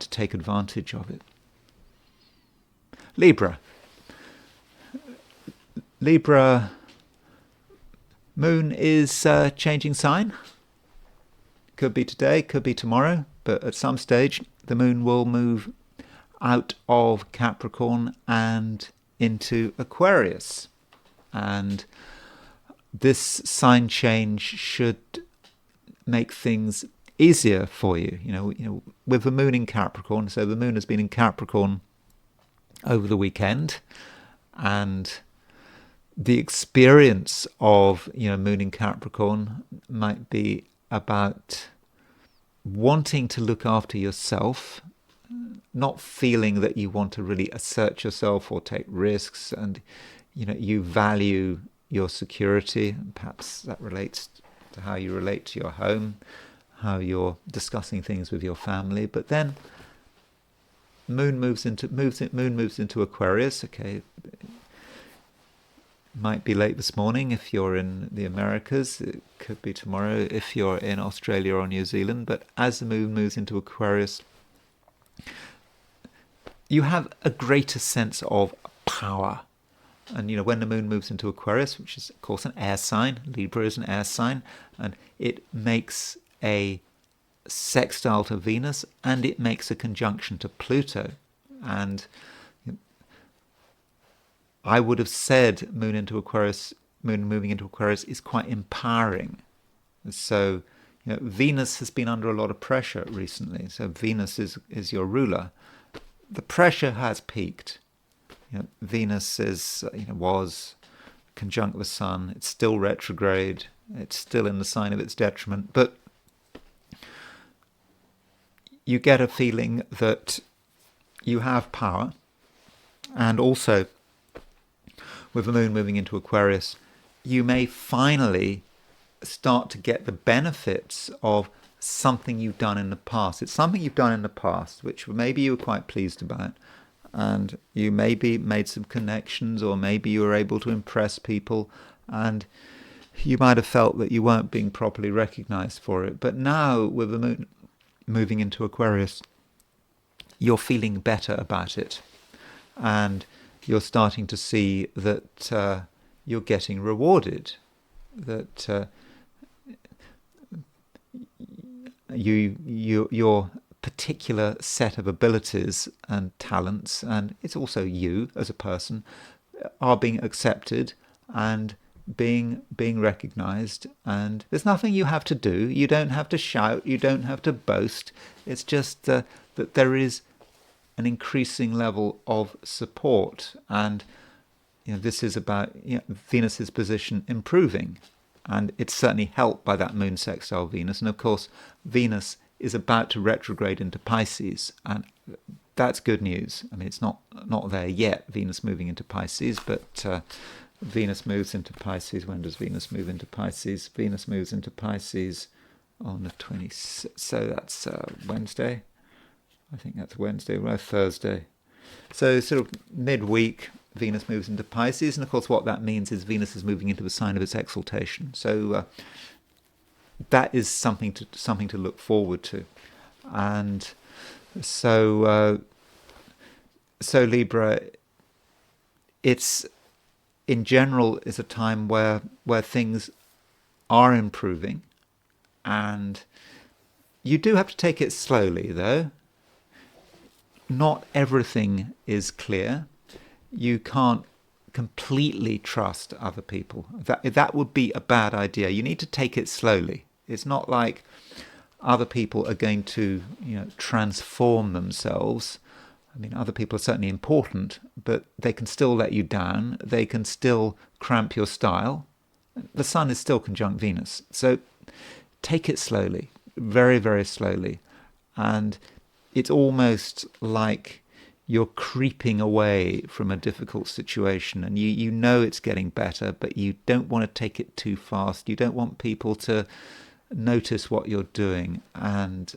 take advantage of it. Libra moon is changing sign. Could be today, could be tomorrow, but at some stage the moon will move out of Capricorn and into Aquarius, and this sign change should make things easier for you. With the moon in Capricorn. So the moon has been in Capricorn over the weekend, and the experience of moon in Capricorn might be about wanting to look after yourself, not feeling that you want to really assert yourself or take risks, and you value your security. Perhaps that relates to how you relate to your home, how you're discussing things with your family. But then moon moves into Aquarius. Okay, might be late this morning if you're in the Americas. It could be tomorrow if you're in Australia or New Zealand. But as the moon moves into Aquarius, you have a greater sense of power. And, when the moon moves into Aquarius, which is, of course, an air sign, Libra is an air sign, and it makes a sextile to Venus, and it makes a conjunction to Pluto. And I would have said moon moving into Aquarius is quite empowering. So, Venus has been under a lot of pressure recently. So Venus is your ruler. The pressure has peaked. Venus was conjunct the Sun. It's still retrograde. It's still in the sign of its detriment. But you get a feeling that you have power. And also, with the moon moving into Aquarius, you may finally start to get the benefits of something you've done in the past. It's something you've done in the past, which maybe you were quite pleased about. And you maybe made some connections, or maybe you were able to impress people, and you might have felt that you weren't being properly recognized for it. But now, with the moon moving into Aquarius, you're feeling better about it. And you're starting to see that you're getting rewarded, that your particular set of abilities and talents, and it's also you as a person, are being accepted and being recognized. And there's nothing you have to do. You don't have to shout. You don't have to boast. It's just that there is an increasing level of support, and this is about Venus's position improving, and it's certainly helped by that moon sextile Venus. And of course, Venus is about to retrograde into Pisces, and that's good news. I mean, it's not there yet, Venus moving into Pisces, but Venus moves into Pisces. When does Venus move into Pisces? Venus moves into Pisces on the 20th, so that's Wednesday. I think that's Wednesday, or Thursday. So sort of midweek, Venus moves into Pisces, and of course what that means is Venus is moving into the sign of its exaltation. So that is something to look forward to. And so Libra, it's in general is a time where things are improving, and you do have to take it slowly though. Not everything is clear. You can't completely trust other people. That would be a bad idea. You need to take it slowly. It's not like other people are going to, transform themselves. I mean, other people are certainly important, but they can still let you down. They can still cramp your style. The Sun is still conjunct Venus. So take it slowly, very, very slowly. And it's almost like you're creeping away from a difficult situation, and you know it's getting better, but you don't want to take it too fast. You don't want people to notice what you're doing, and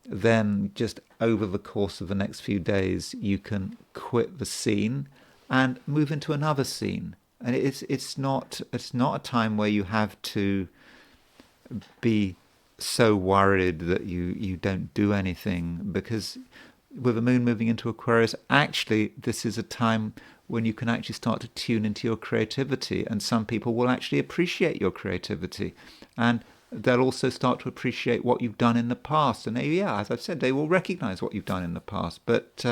then just over the course of the next few days you can quit the scene and move into another scene. And it's not a time where you have to be so worried that you don't do anything, because with the moon moving into Aquarius, actually this is a time when you can actually start to tune into your creativity, and some people will actually appreciate your creativity, and they'll also start to appreciate what you've done in the past. And as I've said, they will recognize what you've done in the past, but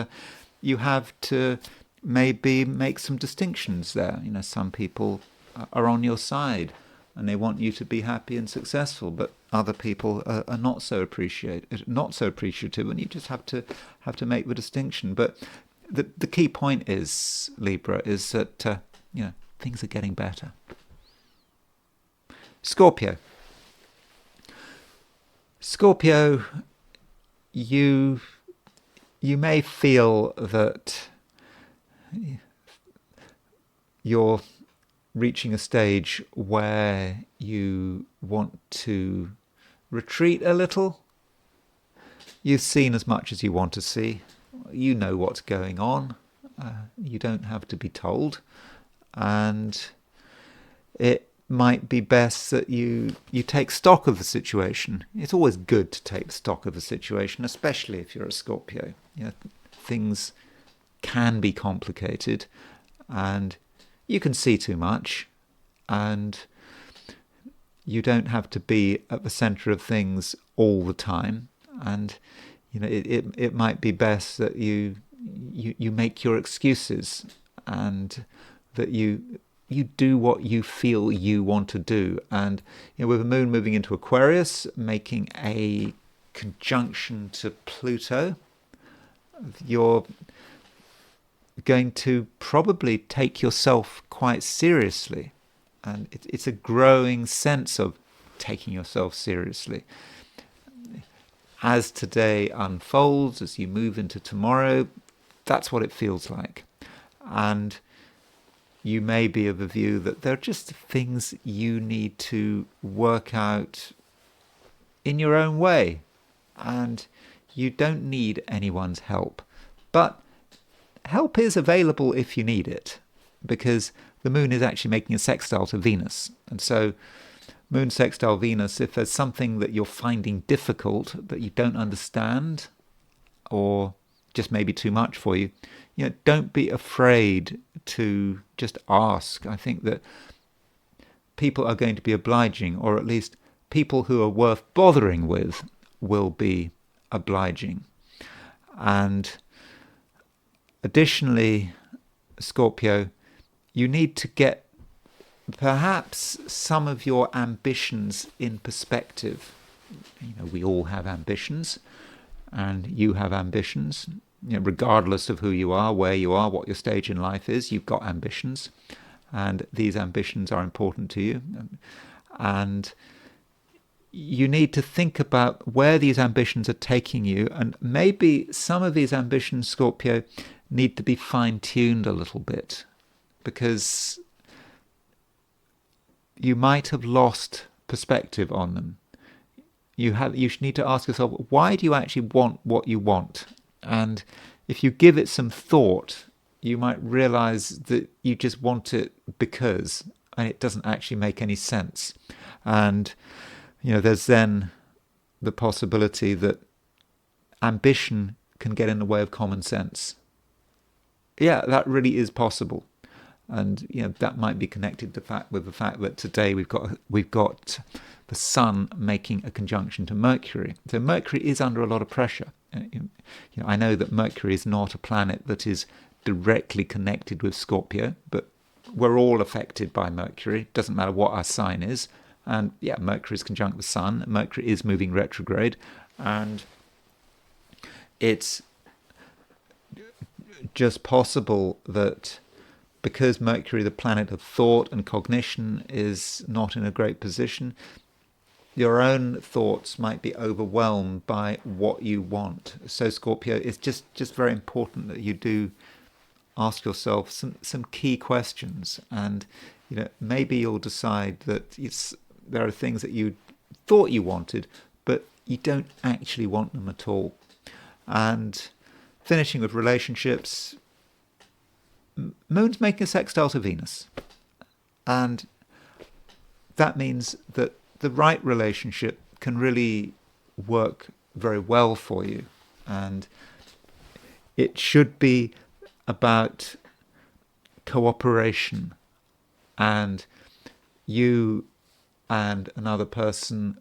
you have to maybe make some distinctions there. Some people are on your side and they want you to be happy and successful, but other people are not so appreciative, and you just have to make the distinction. But the key point is, Libra, is that things are getting better. Scorpio, you may feel that you're reaching a stage where you want to retreat a little. You've seen as much as you want to see. You know what's going on. You don't have to be told. And it might be best that you take stock of the situation. It's always good to take stock of a situation, especially if you're a Scorpio. Things can be complicated, and you can see too much, and you don't have to be at the center of things all the time. And it might be best that you make your excuses, and that you do what you feel you want to do. And with the moon moving into Aquarius, making a conjunction to Pluto, you're going to probably take yourself quite seriously. And it's a growing sense of taking yourself seriously. As today unfolds, as you move into tomorrow, that's what it feels like. And you may be of the view that there are just things you need to work out in your own way, and you don't need anyone's help. But help is available if you need it, because the moon is actually making a sextile to Venus. And so moon sextile Venus, if there's something that you're finding difficult, that you don't understand, or just maybe too much for you, don't be afraid to just ask. I think that people are going to be obliging, or at least people who are worth bothering with will be obliging. And additionally, Scorpio, you need to get perhaps some of your ambitions in perspective. We all have ambitions, and you have ambitions. Regardless of who you are, where you are, what your stage in life is, you've got ambitions, and these ambitions are important to you. And you need to think about where these ambitions are taking you, and maybe some of these ambitions, Scorpio, need to be fine-tuned a little bit, because you might have lost perspective on them. You need to ask yourself, why do you actually want what you want? And if you give it some thought, you might realize that you just want it because, and it doesn't actually make any sense. And there's then the possibility that ambition can get in the way of common sense. Yeah, that really is possible. And that might be connected with the fact that today we've got the Sun making a conjunction to Mercury. So Mercury is under a lot of pressure. I know that Mercury is not a planet that is directly connected with Scorpio, but we're all affected by Mercury. It doesn't matter what our sign is. And Mercury is conjunct the Sun. Mercury is moving retrograde, and it's just possible that because Mercury, the planet of thought and cognition, is not in a great position, your own thoughts might be overwhelmed by what you want. So Scorpio, it's just very important that you do ask yourself some key questions, and maybe you'll decide that there are things that you thought you wanted, but you don't actually want them at all. And finishing with relationships, Moon's making a sextile to Venus, and that means that the right relationship can really work very well for you, and it should be about cooperation, and you and another person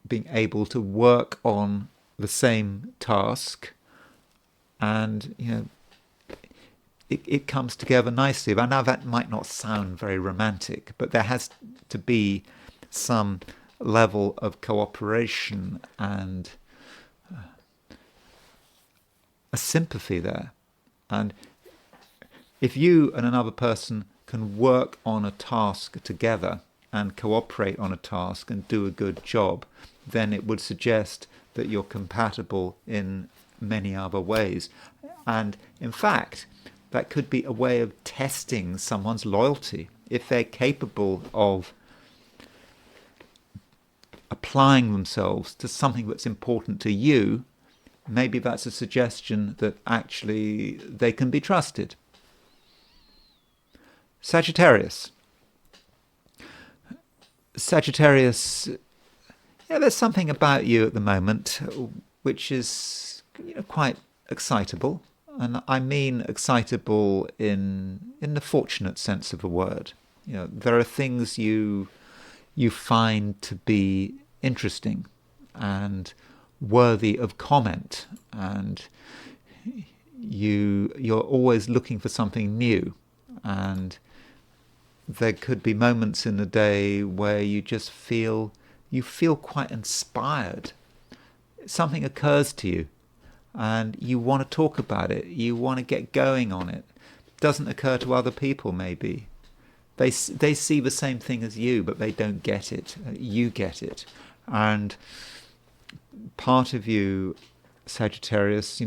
being able to work on the same task, and it comes together nicely. But now that might not sound very romantic, but there has to be some level of cooperation and a sympathy there. And if you and another person can work on a task together and cooperate on a task and do a good job, then it would suggest that you're compatible in many other ways. And in fact, that could be a way of testing someone's loyalty. If they're capable of applying themselves to something that's important to you, maybe that's a suggestion that actually they can be trusted. Sagittarius. Sagittarius, yeah, there's something about you at the moment which is quite excitable. And I mean excitable in the fortunate sense of the word. There are things you find to be interesting and worthy of comment, and you're always looking for something new. And there could be moments in the day where you just feel quite inspired. Something occurs to you and you want to talk about it, you want to get going on it. Doesn't occur to other people, maybe. They see the same thing as you, but they don't get it. You get it. And part of you, Sagittarius,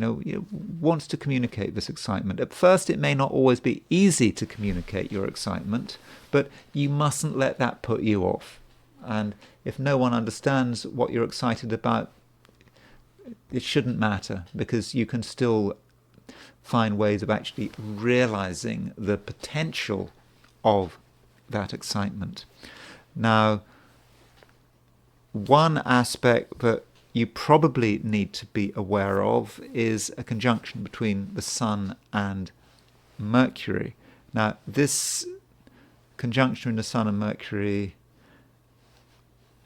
wants to communicate this excitement. At first, it may not always be easy to communicate your excitement, but you mustn't let that put you off. And if no one understands what you're excited about, it shouldn't matter, because you can still find ways of actually realizing the potential of that excitement. Now, one aspect that you probably need to be aware of is a conjunction between the Sun and Mercury. Now, this conjunction between the Sun and Mercury,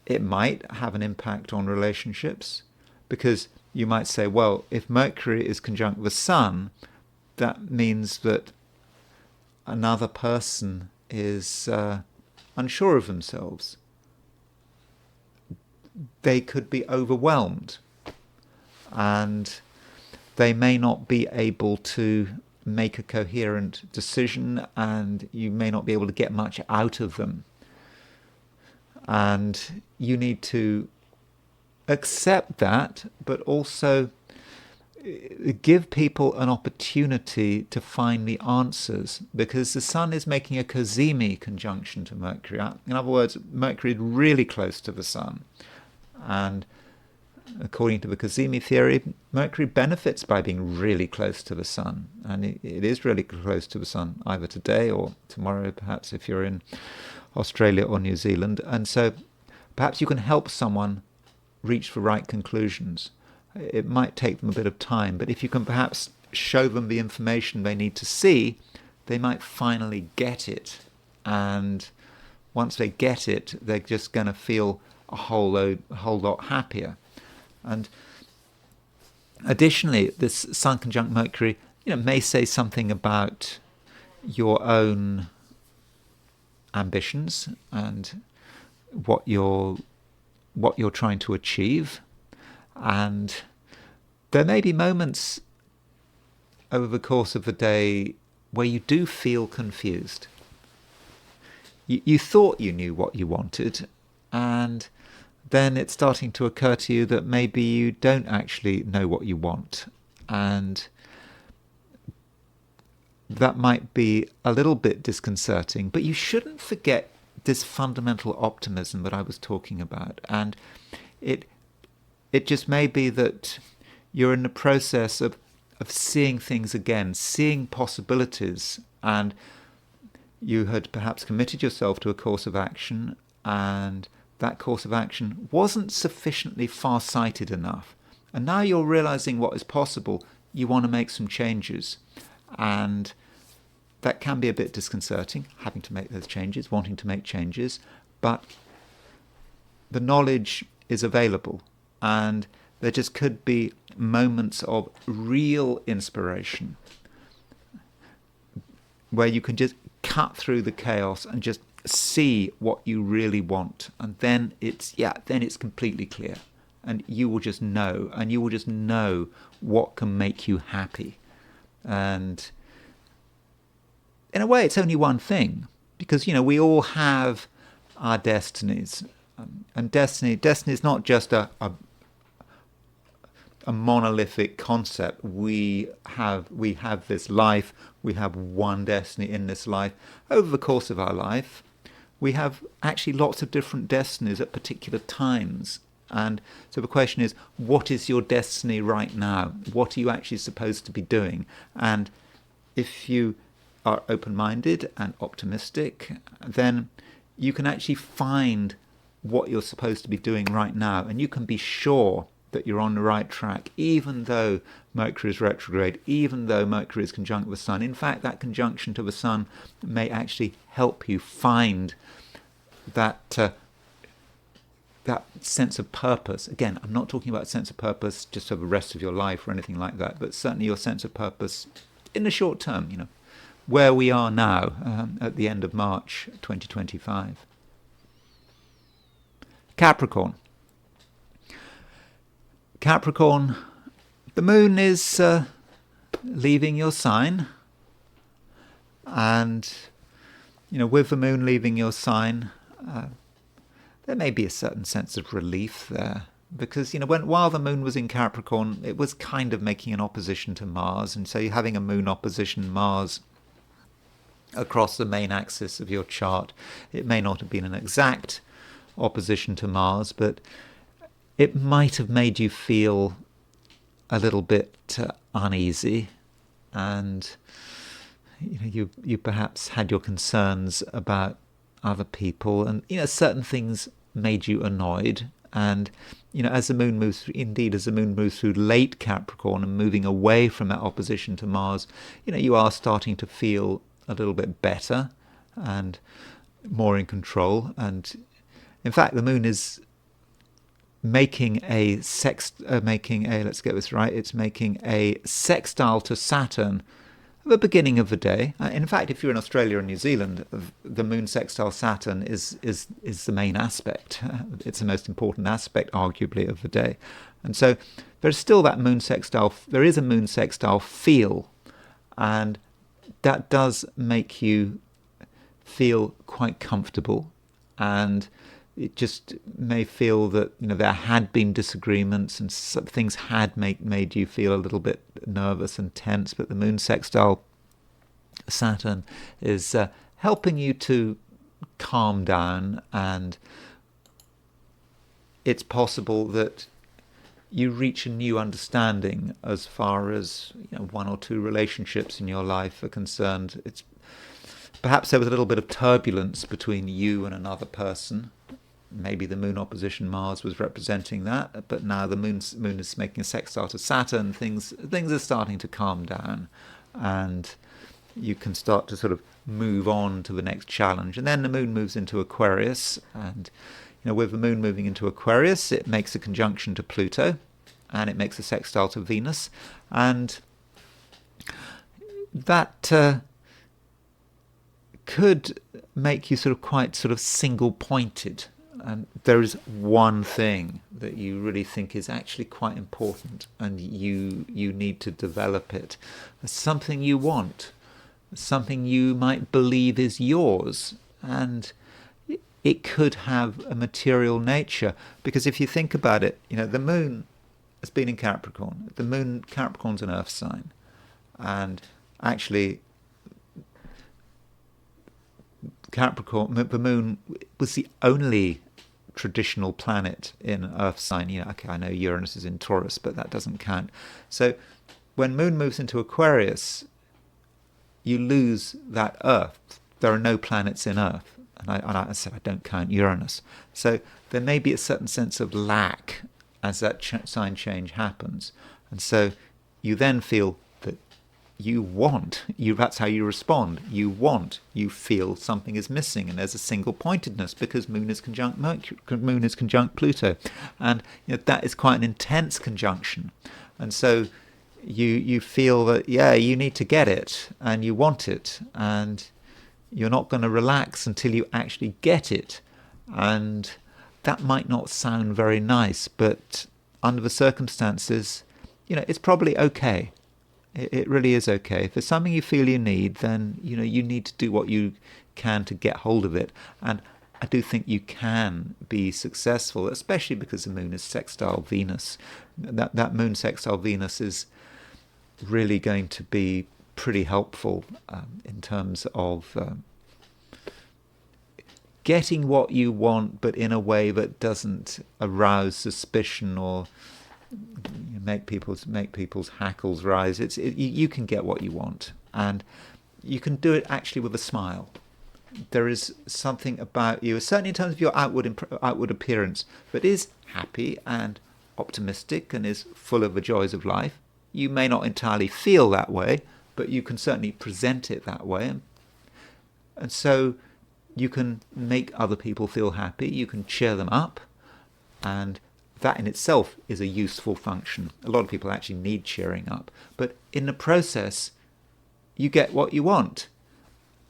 it might have an impact on relationships, because you might say, well, if Mercury is conjunct with the Sun, that means that another person is unsure of themselves. They could be overwhelmed, and they may not be able to make a coherent decision, and you may not be able to get much out of them. And you need to accept that, but also give people an opportunity to find the answers, because the Sun is making a cazimi conjunction to Mercury. In other words, Mercury is really close to the Sun. And according to the cazimi theory, Mercury benefits by being really close to the Sun. And it is really close to the Sun, either today or tomorrow, perhaps, if you're in Australia or New Zealand. And so perhaps you can help someone reach the right conclusions. It might take them a bit of time, but if you can perhaps show them the information they need to see, they might finally get it. And once they get it, they're just going to feel a whole lot happier. And additionally, this Sun conjunct Mercury, may say something about your own ambitions and what you're trying to achieve. And there may be moments over the course of the day where you do feel confused. You thought you knew what you wanted, and then it's starting to occur to you that maybe you don't actually know what you want. And that might be a little bit disconcerting, but you shouldn't forget this fundamental optimism that I was talking about. And it just may be that you're in the process of seeing things again, seeing possibilities, and you had perhaps committed yourself to a course of action, and that course of action wasn't sufficiently far-sighted enough. And now you're realizing what is possible. You want to make some changes. And that can be a bit disconcerting, having to make those changes, wanting to make changes. But the knowledge is available. And there just could be moments of real inspiration where you can just cut through the chaos and just see what you really want, and then it's completely clear, and you will just know what can make you happy. And in a way, it's only one thing, because we all have our destinies, and destiny is not just a monolithic concept. We have this life. We have one destiny in this life. Over the course of our life, we have actually lots of different destinies at particular times. And so the question is, what is your destiny right now? What are you actually supposed to be doing? And if you are open-minded and optimistic, then you can actually find what you're supposed to be doing right now, and you can be sure that you're on the right track, even though Mercury is retrograde, even though Mercury is conjunct with the Sun. In fact, that conjunction to the Sun may actually help you find that that sense of purpose. Again, I'm not talking about sense of purpose just for the rest of your life or anything like that, but certainly your sense of purpose in the short term, where we are now at the end of March 2025. Capricorn. Capricorn, the moon is leaving your sign, and with the moon leaving your sign, there may be a certain sense of relief there, because while the moon was in Capricorn, it was kind of making an opposition to Mars, and so you're having a moon opposition Mars across the main axis of your chart. It may not have been an exact opposition to Mars, but it might have made you feel a little bit uneasy, and you perhaps had your concerns about other people, and certain things made you annoyed. And as the moon moves through late Capricorn and moving away from that opposition to Mars, you are starting to feel a little bit better and more in control. And in fact, the moon is making a let's get this right, it's making a sextile to Saturn at the beginning of the day. In fact, if you're in Australia or New Zealand, the moon sextile Saturn is the main aspect. It's the most important aspect, arguably, of the day. And so there's still that moon sextile, there is a moon sextile feel, and that does make you feel quite comfortable, and it just may feel that there had been disagreements and some things had made you feel a little bit nervous and tense, but the moon sextile Saturn is helping you to calm down, and it's possible that you reach a new understanding as far as one or two relationships in your life are concerned. It's perhaps there was a little bit of turbulence between you and another person. Maybe the moon opposition Mars was representing that, but now the moon is making a sextile to Saturn. Things are starting to calm down, and you can start to sort of move on to the next challenge. And then the moon moves into Aquarius, and with the moon moving into Aquarius, it makes a conjunction to Pluto, and it makes a sextile to Venus, and that could make you quite single-pointed. And there is one thing that you really think is actually quite important, and you need to develop it. It's something you want, something you might believe is yours, and it could have a material nature. Because if you think about it, the moon has been in Capricorn. Capricorn's an earth sign, and actually Capricorn, the moon was the only traditional planet in earth sign. Okay, I know Uranus is in Taurus, but that doesn't count. So when moon moves into Aquarius, you lose that earth. There are no planets in earth, and I said I don't count Uranus. So there may be a certain sense of lack as that sign change happens, and so you then feel that that's how you respond. You feel something is missing, and there's a single pointedness because moon is conjunct Pluto, and that is quite an intense conjunction, and so you feel that you need to get it and you want it, and you're not going to relax until you actually get it. And that might not sound very nice, but under the circumstances, it's probably okay. It really is okay. If there's something you feel you need, then you need to do what you can to get hold of it. And I do think you can be successful, especially because the moon is sextile Venus. That moon sextile Venus is really going to be pretty helpful in terms of getting what you want, but in a way that doesn't arouse suspicion or make people's hackles rise. You can get what you want, and you can do it actually with a smile. there is something about you, certainly in terms of your outward appearance, that is happy and optimistic and is full of the joys of life. You may not entirely feel that way, but you can certainly present it that way. And so you can make other people feel happy, you can cheer them up, and that in itself is a useful function. A lot of people actually need cheering up, but in the process, you get what you want.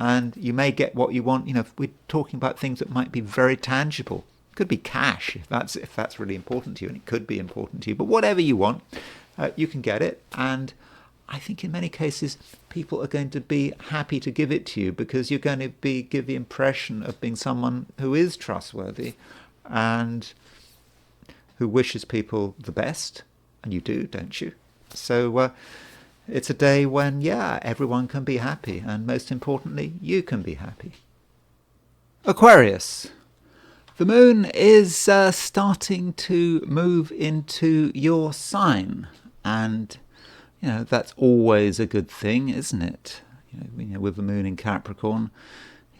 And you may get what you want, if we're talking about things that might be very tangible. It could be cash, if that's really important to you, and it could be important to you. But whatever you want, you can get it. And I think in many cases, people are going to be happy to give it to you because you're going to give the impression of being someone who is trustworthy and who wishes people the best. And you do, don't you? So it's a day when, everyone can be happy. And most importantly, you can be happy. Aquarius. The moon is starting to move into your sign. And that's always a good thing, isn't it? With the moon in Capricorn,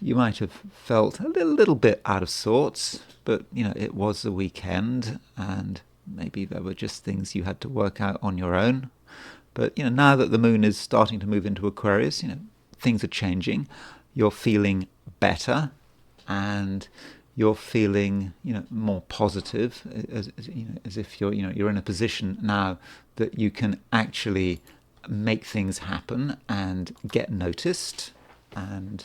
you might have felt a little bit out of sorts, but it was the weekend, and maybe there were just things you had to work out on your own. But now that the moon is starting to move into Aquarius, things are changing. You're feeling better, and you're feeling more positive, as if you're in a position now that you can actually make things happen and get noticed. And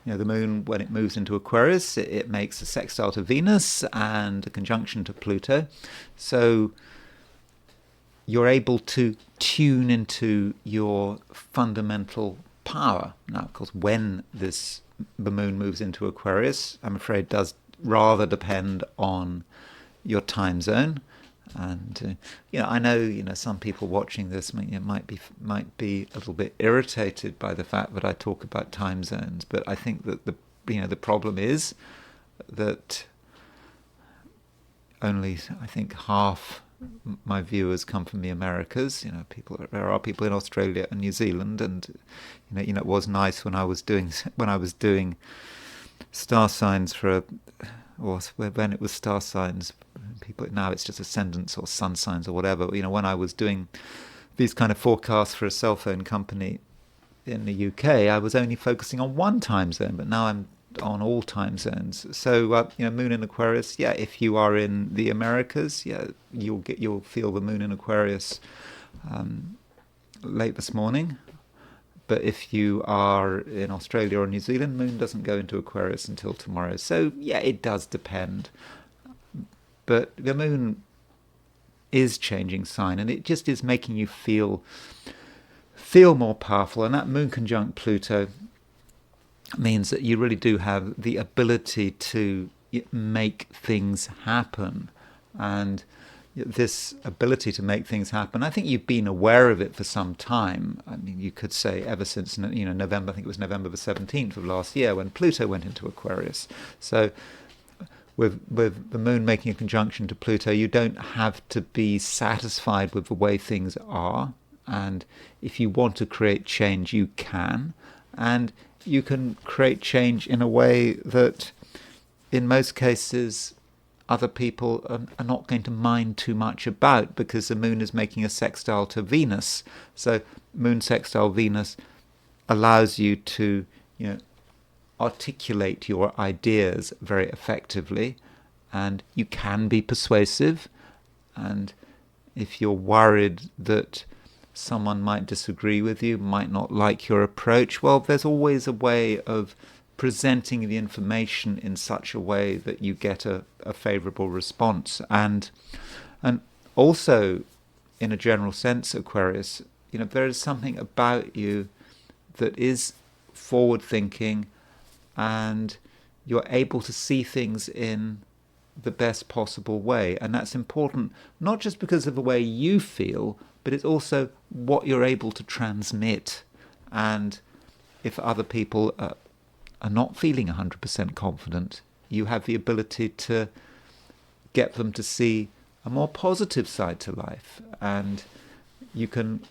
the moon, when it moves into Aquarius, it makes a sextile to Venus and a conjunction to Pluto. So you're able to tune into your fundamental power. Now, of course, when the moon moves into Aquarius, I'm afraid does rather depend on your time zone. And I know some people watching this might be a little bit irritated by the fact that I talk about time zones, but I think that the problem is that only half my viewers come from the Americas. There are people in Australia and New Zealand, and it was nice when I was doing star signs when it was star signs. People now it's just ascendants or sun signs or whatever. When I was doing these kind of forecasts for a cell phone company in the UK, I was only focusing on one time zone, but now I'm on all time zones. So moon in Aquarius, if you are in the Americas, you'll feel the moon in Aquarius late this morning. But if you are in Australia or New Zealand, moon doesn't go into Aquarius until tomorrow. So it does depend. But the moon is changing sign, and it just is making you feel more powerful. And that moon conjunct Pluto means that you really do have the ability to make things happen. And this ability to make things happen, I think you've been aware of it for some time. I mean, you could say ever since November. I think it was November the 17th of last year when Pluto went into Aquarius. So with the moon making a conjunction to Pluto, you don't have to be satisfied with the way things are. And if you want to create change, you can. And you can create change in a way that, in most cases, other people are not going to mind too much about, because the moon is making a sextile to Venus. So moon sextile Venus allows you to, articulate your ideas very effectively, and you can be persuasive. And if you're worried that someone might disagree with you, might not like your approach, well, there's always a way of presenting the information in such a way that you get a favourable response. And also, in a general sense, Aquarius, there is something about you that is forward-thinking, and you're able to see things in the best possible way. And that's important, not just because of the way you feel, but it's also what you're able to transmit. And if other people are not feeling 100% confident, you have the ability to get them to see a more positive side to life. And you can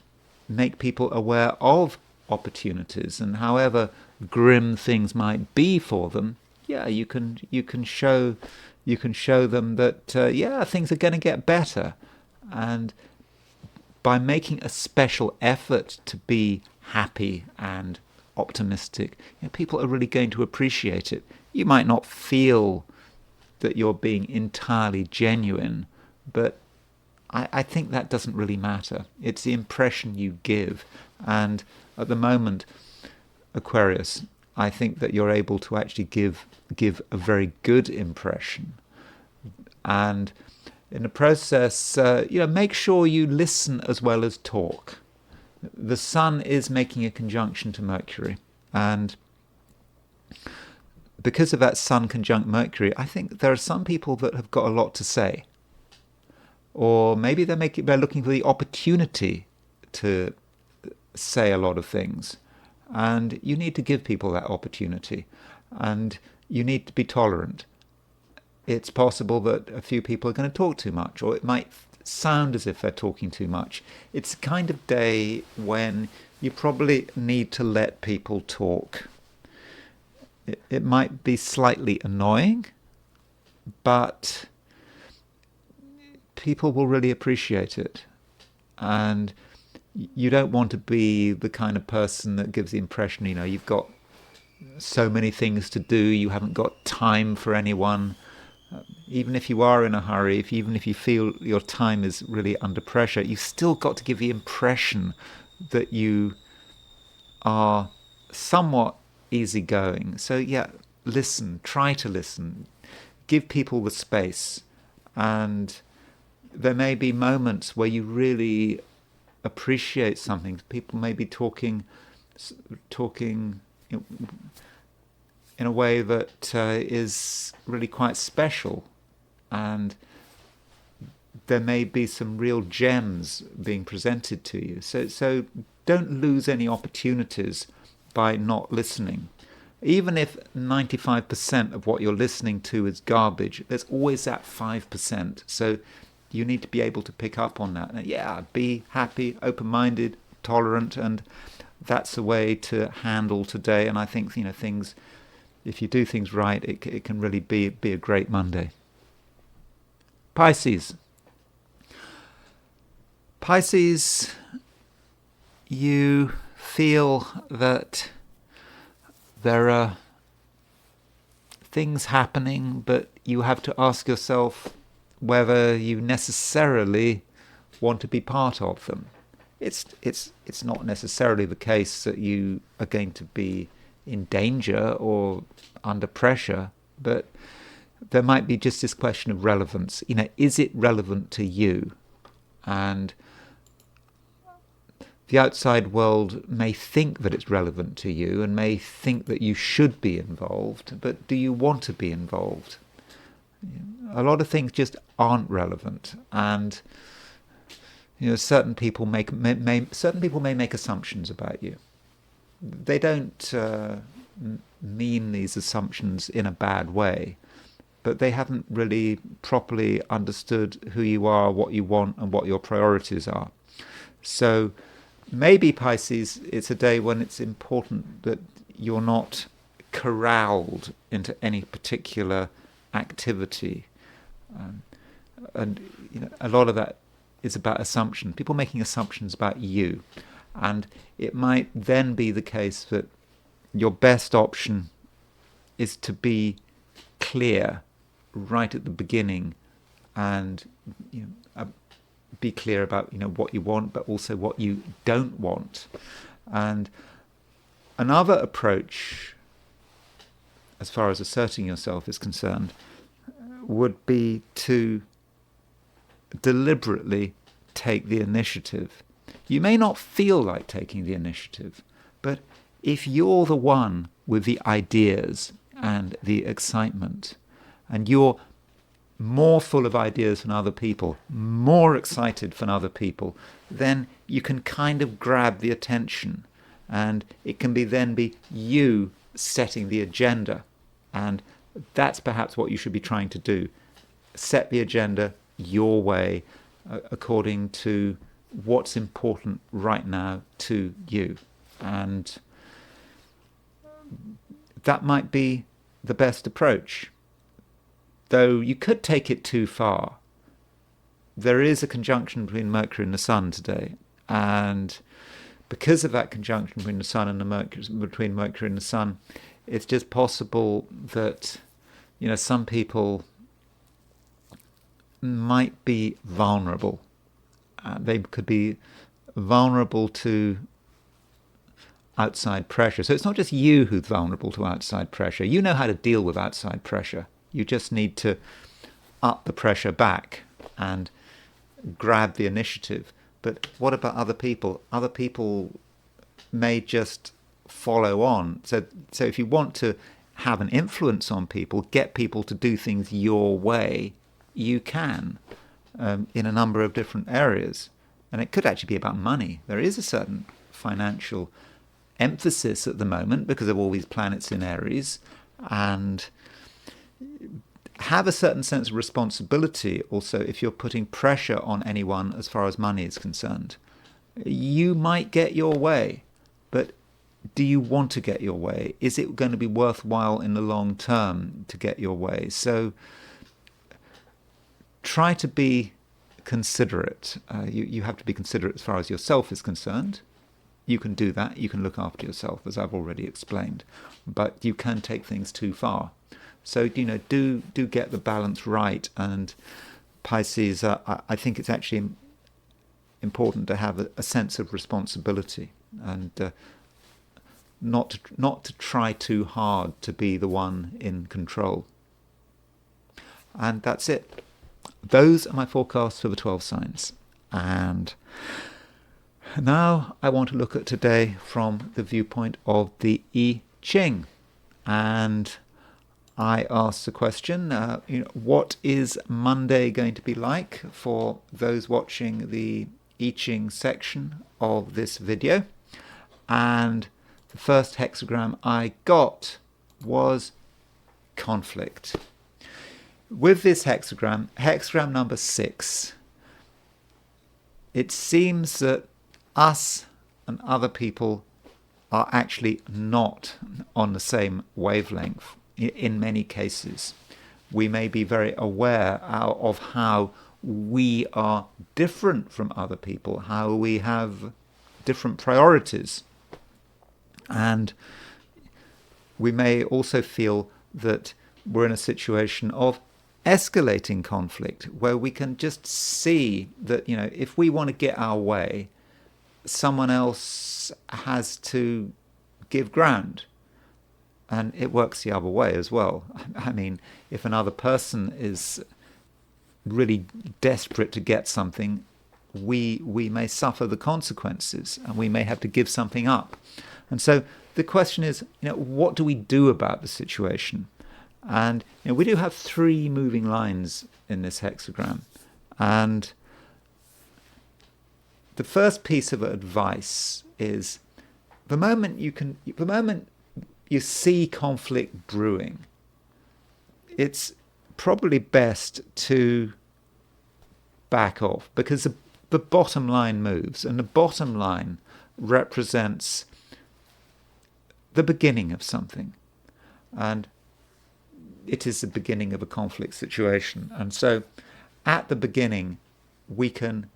make people aware of opportunities. And however grim things might be for them, yeah, you can show them that things are going to get better, and by making a special effort to be happy and optimistic, people are really going to appreciate it. You might not feel that you're being entirely genuine, but I think that doesn't really matter. It's the impression you give. And at the moment, Aquarius, I think that you're able to actually give a very good impression. And in the process, make sure you listen as well as talk. The Sun is making a conjunction to Mercury, and because of that Sun conjunct Mercury, I think there are some people that have got a lot to say, or maybe they're looking for the opportunity to say a lot of things, and you need to give people that opportunity, and you need to be tolerant. It's possible that a few people are going to talk too much, or it might sound as if they're talking too much. It's the kind of day when you probably need to let people talk. It might be slightly annoying, but people will really appreciate it. And you don't want to be the kind of person that gives the impression, you've got so many things to do, you haven't got time for anyone. Even if you are in a hurry, even if you feel your time is really under pressure, you've still got to give the impression that you are somewhat easygoing. So listen, try to listen, give people the space, and there may be moments where you really appreciate something. People may be talking in a way that is really quite special, and there may be some real gems being presented to you. So don't lose any opportunities by not listening. Even if 95% of what you're listening to is garbage, there's always that 5%. So you need to be able to pick up on that. And be happy, open-minded, tolerant, and that's a way to handle today. And I think things, if you do things right, it can really be a great Monday. Pisces, you feel that there are things happening, but you have to ask yourself whether you necessarily want to be part of them. It's not necessarily the case that you are going to be in danger or under pressure, but there might be just this question of relevance. Is it relevant to you? And the outside world may think that it's relevant to you and may think that you should be involved, but do you want to be involved? A lot of things just aren't relevant, and certain people may make assumptions about you. They don't mean these assumptions in a bad way, but they haven't really properly understood who you are, what you want, and what your priorities are. So maybe, Pisces, it's a day when it's important that you're not corralled into any particular activity. And a lot of that is about assumption. People making assumptions about you. And it might then be the case that your best option is to be clear right at the beginning, and be clear about what you want, but also what you don't want. And another approach, as far as asserting yourself is concerned, would be to deliberately take the initiative. You may not feel like taking the initiative, but if you're the one with the ideas and the excitement, and you're more full of ideas than other people, more excited than other people, then you can kind of grab the attention, and it can then be you setting the agenda. And that's perhaps what you should be trying to do. Set the agenda your way, according to what's important right now to you. And that might be the best approach. Though you could take it too far. There is a conjunction between Mercury and the Sun today, and because of that conjunction between the Sun and between Mercury and the Sun, it's just possible that some people might be vulnerable. They could be vulnerable to outside pressure. So it's not just you who's vulnerable to outside pressure. You know how to deal with outside pressure. You just need to up the pressure back and grab the initiative. But what about other people? Other people may just follow on. So if you want to have an influence on people, get people to do things your way, you can in a number of different areas. And it could actually be about money. There is a certain financial emphasis at the moment because of all these planets in Aries, and have a certain sense of responsibility also if you're putting pressure on anyone as far as money is concerned. You might get your way, but do you want to get your way? Is it going to be worthwhile in the long term to get your way? So try to be considerate. You have to be considerate as far as yourself is concerned. You can do that. You can look after yourself, as I've already explained. But you can take things too far. So, do get the balance right. And Pisces, I think it's actually important to have a sense of responsibility and not to try too hard to be the one in control. And that's it. Those are my forecasts for the 12 signs. And now I want to look at today from the viewpoint of the I Ching. And I asked the question, what is Monday going to be like for those watching the I Ching section of this video? And the first hexagram I got was conflict. With this hexagram number 6, it seems that us and other people are actually not on the same wavelength in many cases. We may be very aware of how we are different from other people, how we have different priorities. And we may also feel that we're in a situation of escalating conflict where we can just see that, if we want to get our way, someone else has to give ground. And it works the other way as well. I mean, if another person is really desperate to get something, we may suffer the consequences and we may have to give something up. And so the question is, what do we do about the situation? And we do have 3 moving lines in this hexagram. And the first piece of advice is the moment you see conflict brewing, it's probably best to back off, because the bottom line moves, and the bottom line represents the beginning of something. And it is the beginning of a conflict situation. And so at the beginning, we can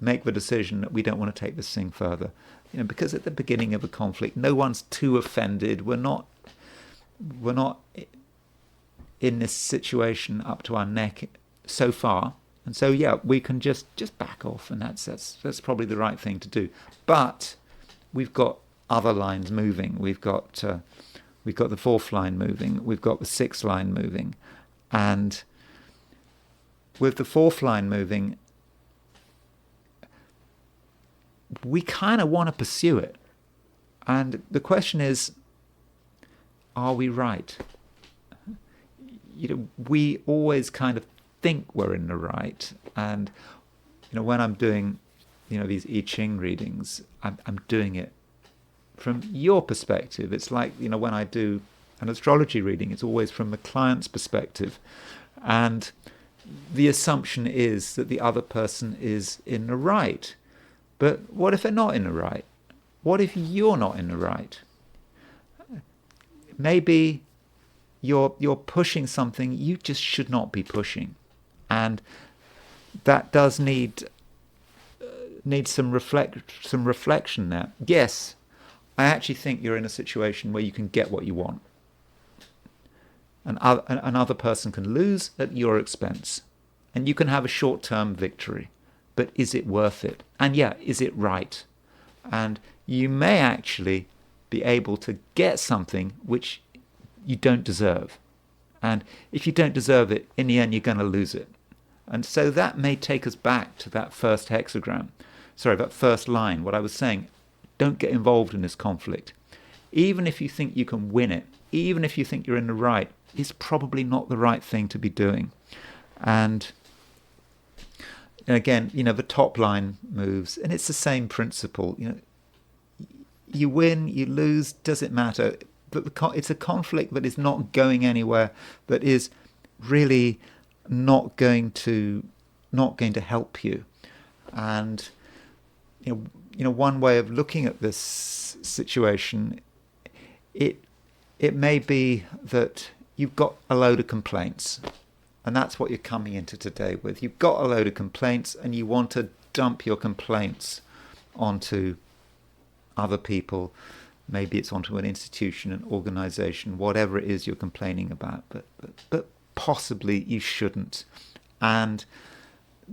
make the decision that we don't want to take this thing further. Because at the beginning of a conflict, no one's too offended. We're not in this situation up to our neck so far. And so, we can just back off, and that's probably the right thing to do. But we've got other lines moving. We've got the 4th line moving. We've got the 6th line moving. And with the 4th line moving, we kind of want to pursue it. And the question is, are we right? We always kind of think we're in the right. And, when I'm doing, these I Ching readings, I'm doing it from your perspective. It's like, when I do an astrology reading, it's always from the client's perspective. And the assumption is that the other person is in the right. But what if they're not in the right? What if you're not in the right? maybe you're pushing something you just should not be pushing, and that does need some reflection there. Yes, I actually think you're in a situation where you can get what you want. Another person can lose at your expense, and you can have a short-term victory. But is it worth it? And yeah, is it right? And you may actually be able to get something which you don't deserve. And if you don't deserve it, in the end, you're going to lose it. And so that may take us back to that first hexagram. Sorry, that first line. What I was saying, don't get involved in this conflict. Even if you think you can win it, even if you think you're in the right, it's probably not the right thing to be doing. And again, the top line moves, and it's the same principle. You win, you lose, does it matter? But it's a conflict that is not going anywhere, that is really not going to help you. And one way of looking at this situation, it may be that you've got a load of complaints, and that's what you're coming into today with. You've got a load of complaints, and you want to dump your complaints onto other people. Maybe it's onto an institution, an organization, whatever it is you're complaining about. But possibly you shouldn't. And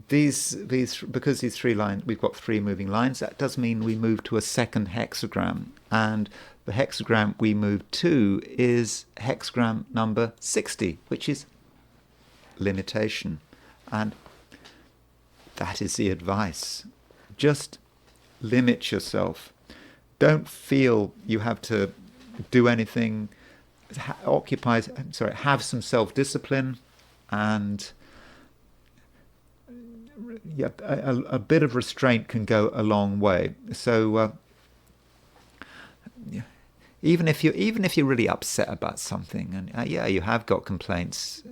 these because these three lines, we've got three moving lines, that does mean we move to a second hexagram. And the hexagram we move to is hexagram number 60, which is limitation. And that is the advice. Just limit yourself. Don't feel you have to do anything. Have some self-discipline, and a bit of restraint can go a long way. So even if you're really upset about something, and you have got complaints,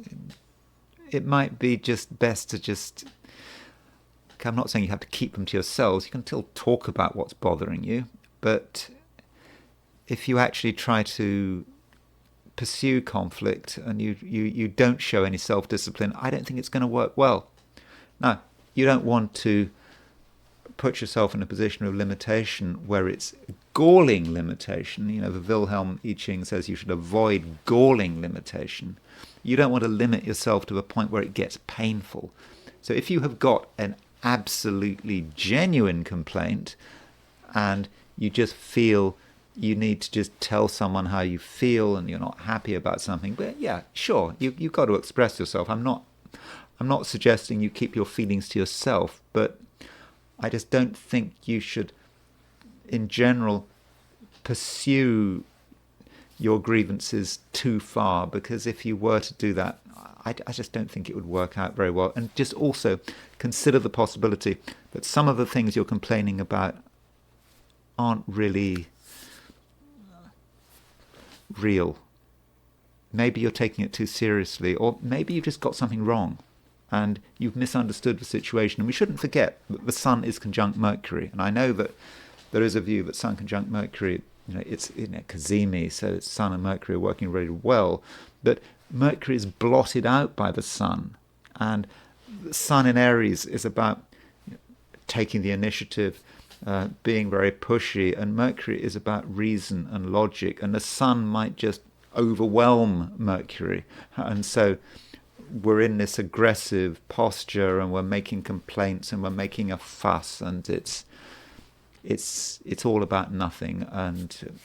it might be just best to just. I'm not saying you have to keep them to yourselves. You can still talk about what's bothering you, but if you actually try to pursue conflict and you don't show any self-discipline, I don't think it's going to work well. Now, you don't want to put yourself in a position of limitation where it's galling limitation. The Wilhelm I Ching says you should avoid galling limitation. You don't want to limit yourself to a point where it gets painful. So if you have got an absolutely genuine complaint and you just feel you need to just tell someone how you feel and you're not happy about something, but yeah, sure, you've got to express yourself. I'm not suggesting you keep your feelings to yourself, but I just don't think you should, in general, pursue your grievances too far, because if you were to do that, I just don't think it would work out very well. And just also consider the possibility that some of the things you're complaining about aren't really real. Maybe you're taking it too seriously, or maybe you've just got something wrong and you've misunderstood the situation. And we shouldn't forget that the Sun is conjunct Mercury. And I know that there is a view that Sun conjunct Mercury, it's Kazemi, so Sun and Mercury are working really well. But Mercury is blotted out by the Sun. And the Sun in Aries is about taking the initiative, being very pushy, and Mercury is about reason and logic, and the Sun might just overwhelm Mercury, and so we're in this aggressive posture, and we're making complaints, and we're making a fuss, and it's all about nothing, and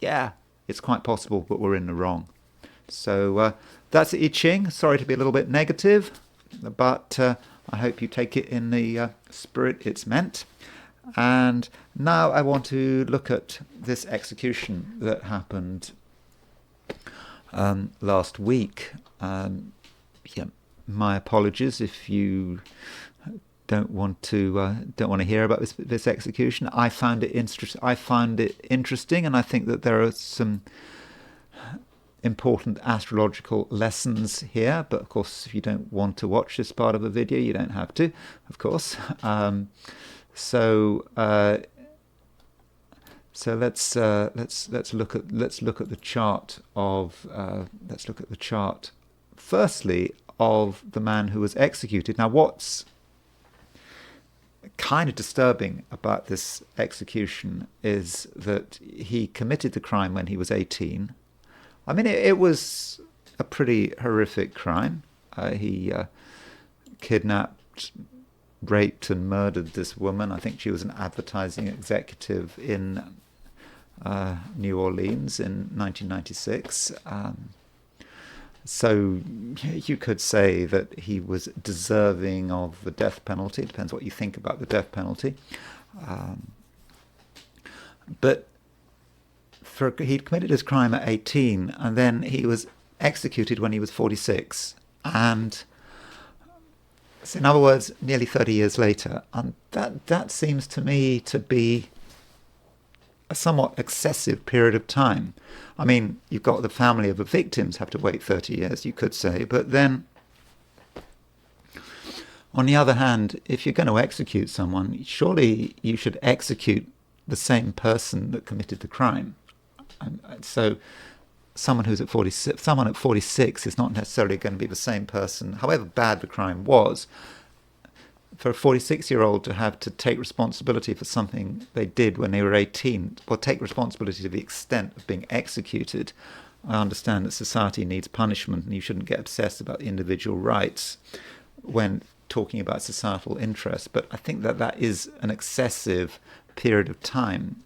it's quite possible that we're in the wrong. So that's I Ching. Sorry to be a little bit negative, but I hope you take it in the spirit it's meant. And now I want to look at this execution that happened last week. My apologies if you don't want to hear about this execution. I found it interesting, and I think that there are some important astrological lessons here. But of course, if you don't want to watch this part of the video, you don't have to, of course. So So let's look at the chart of firstly of the man who was executed. Now, what's kind of disturbing about this execution is that he committed the crime when he was 18. I mean, it was a pretty horrific crime. He kidnapped, raped and murdered this woman. I think she was an advertising executive in New Orleans in 1996. So you could say that he was deserving of the death penalty. It depends what you think about the death penalty. But he'd committed his crime at 18, and then he was executed when he was 46. And so in other words, nearly 30 years later. And that seems to me to be a somewhat excessive period of time. I mean, you've got the family of the victims have to wait 30 years, you could say, but then on the other hand, if you're going to execute someone, surely you should execute the same person that committed the crime. And so someone at 46 is not necessarily going to be the same person, however bad the crime was. For a 46-year-old to have to take responsibility for something they did when they were 18, or take responsibility to the extent of being executed, I understand that society needs punishment and you shouldn't get obsessed about individual rights when talking about societal interests, but I think that is an excessive period of time,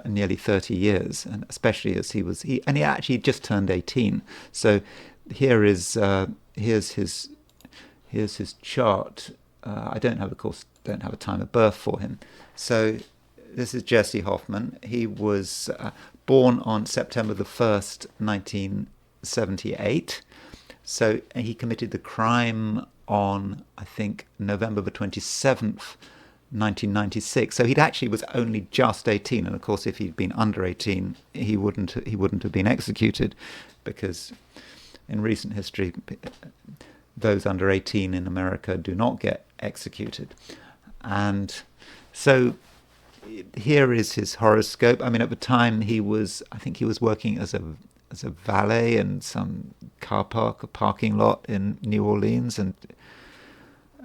nearly 30 years, and especially as he actually just turned 18. So here's his chart. I don't have a time of birth for him. So this is Jesse Hoffman. He was born on September the 1st, 1978. So he committed the crime on, I think, November the 27th, 1996. So he'd actually was only just 18, and of course, if he'd been under 18, he wouldn't have been executed, because in recent history, those under 18 in America do not get executed. And so here is his horoscope. I mean, at the time I think he was working as a valet in some car park, a parking lot in New Orleans, and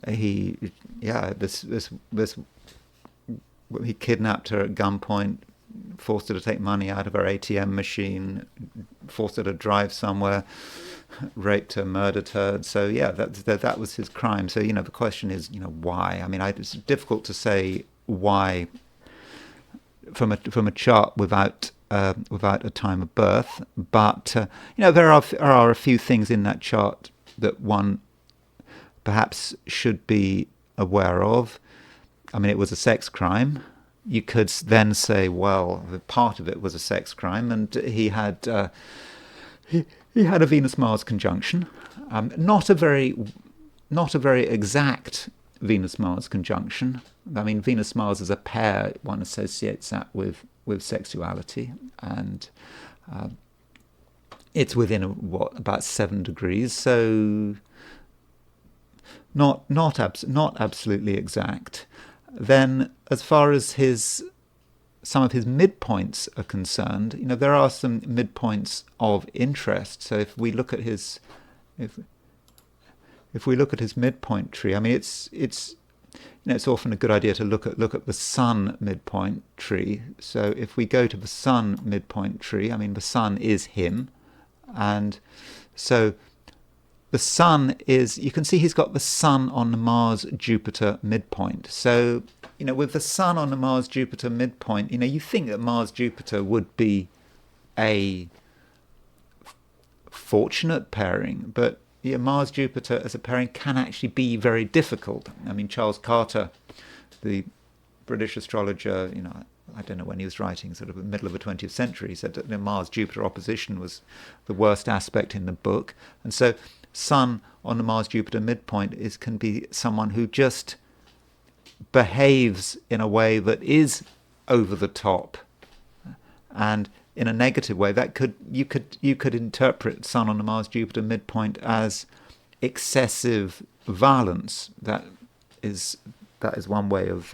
he kidnapped her at gunpoint, forced her to take money out of her ATM machine, forced her to drive somewhere, raped her, murdered her. So that was his crime. So the question is, why? I mean, it's difficult to say why from a chart without a time of birth. But there are a few things in that chart that one perhaps should be aware of. I mean, it was a sex crime. You could then say, well, part of it was a sex crime, and he had a Venus-Mars conjunction, not a very exact Venus-Mars conjunction. I mean, Venus-Mars as a pair, one associates that with sexuality, and it's within about 7 degrees, so not absolutely exact. Then, as far as some of his midpoints are concerned, there are some midpoints of interest. So if we look at his midpoint tree, I mean, it's often a good idea to look at the Sun midpoint tree. So if we go to the Sun midpoint tree, I mean, the Sun is him, and so the Sun is, you can see he's got the Sun on the Mars-Jupiter midpoint. So, with the Sun on the Mars-Jupiter midpoint, you think that Mars-Jupiter would be a fortunate pairing, but Mars-Jupiter as a pairing can actually be very difficult. I mean, Charles Carter, the British astrologer, I don't know when he was writing, sort of in the middle of the 20th century, said that the Mars-Jupiter opposition was the worst aspect in the book. And so Sun on the Mars-Jupiter midpoint can be someone who just behaves in a way that is over the top, and in a negative way. That you could interpret Sun on the Mars-Jupiter midpoint as excessive violence. That is one way of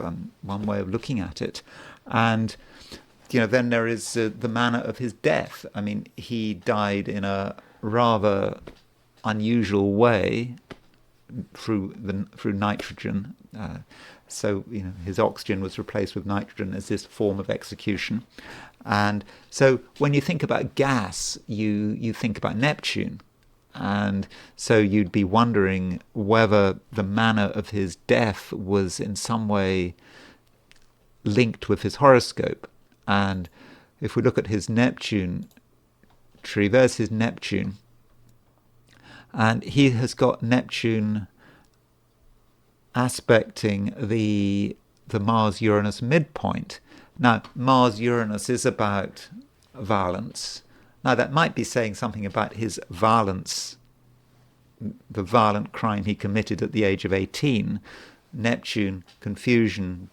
looking at it. And then there is the manner of his death. I mean, he died in a rather unusual way through nitrogen. So his oxygen was replaced with nitrogen as this form of execution. And so when you think about gas, you think about Neptune. And so you'd be wondering whether the manner of his death was in some way linked with his horoscope. And if we look at his Neptune tree, there's his Neptune. And he has got Neptune aspecting the Mars-Uranus midpoint. Now, Mars-Uranus is about violence. Now, that might be saying something about his violence, the violent crime he committed at the age of 18. Neptune, confusion,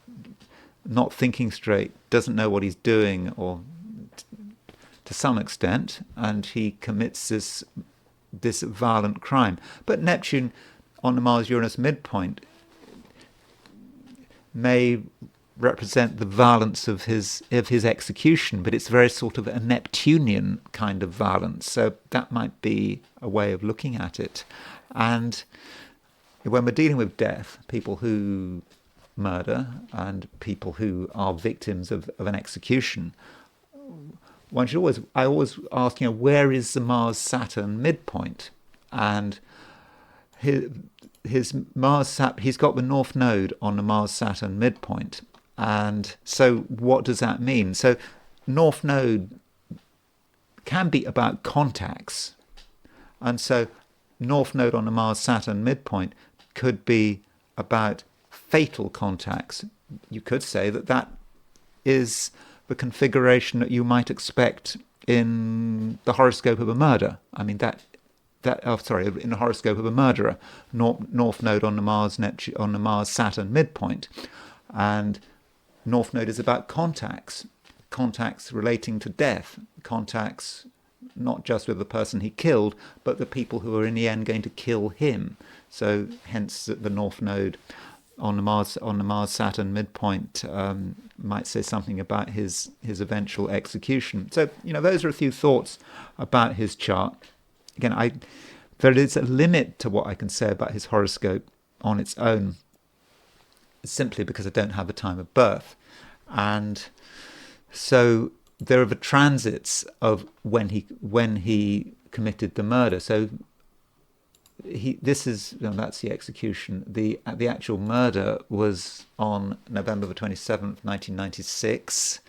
not thinking straight, doesn't know what he's doing, or to some extent, and he commits this violent crime. But Neptune on the Mars-Uranus midpoint may represent the violence of his execution, but it's very sort of a Neptunian kind of violence. So that might be a way of looking at it. And when we're dealing with death, people who murder and people who are victims of an execution, I always ask, where is the Mars-Saturn midpoint? And his Mars-Saturn, he's got the North Node on the Mars-Saturn midpoint. And so what does that mean? So North Node can be about contacts. And so North Node on the Mars-Saturn midpoint could be about fatal contacts. You could say that is the configuration that you might expect in the horoscope of a murder. I mean, in the horoscope of a murderer, North Node on the Mars-Saturn midpoint. And North Node is about contacts relating to death, contacts not just with the person he killed, but the people who are in the end going to kill him. So hence the North Node on the Mars-Saturn midpoint might say something about his eventual execution. So those are a few thoughts about his chart. Again, there is a limit to what I can say about his horoscope on its own, simply because I don't have the time of birth. And so there are the transits of when he committed the murder. So that's the execution. The actual murder was on November the 27th, 1996.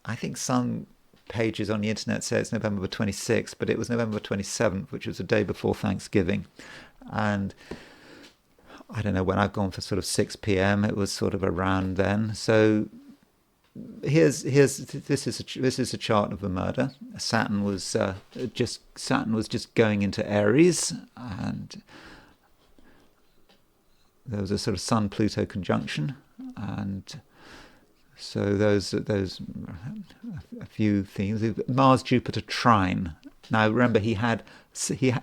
I think some pages on the internet say it's November the 26th, but it was November the 27th, which was the day before Thanksgiving. And I don't know, when I've gone for sort of 6 p.m., it was sort of around then. So this is a chart of the murder. Saturn was just going into Aries, and there was a sort of Sun-Pluto conjunction, and so those a few things. Mars-Jupiter trine. Now remember, he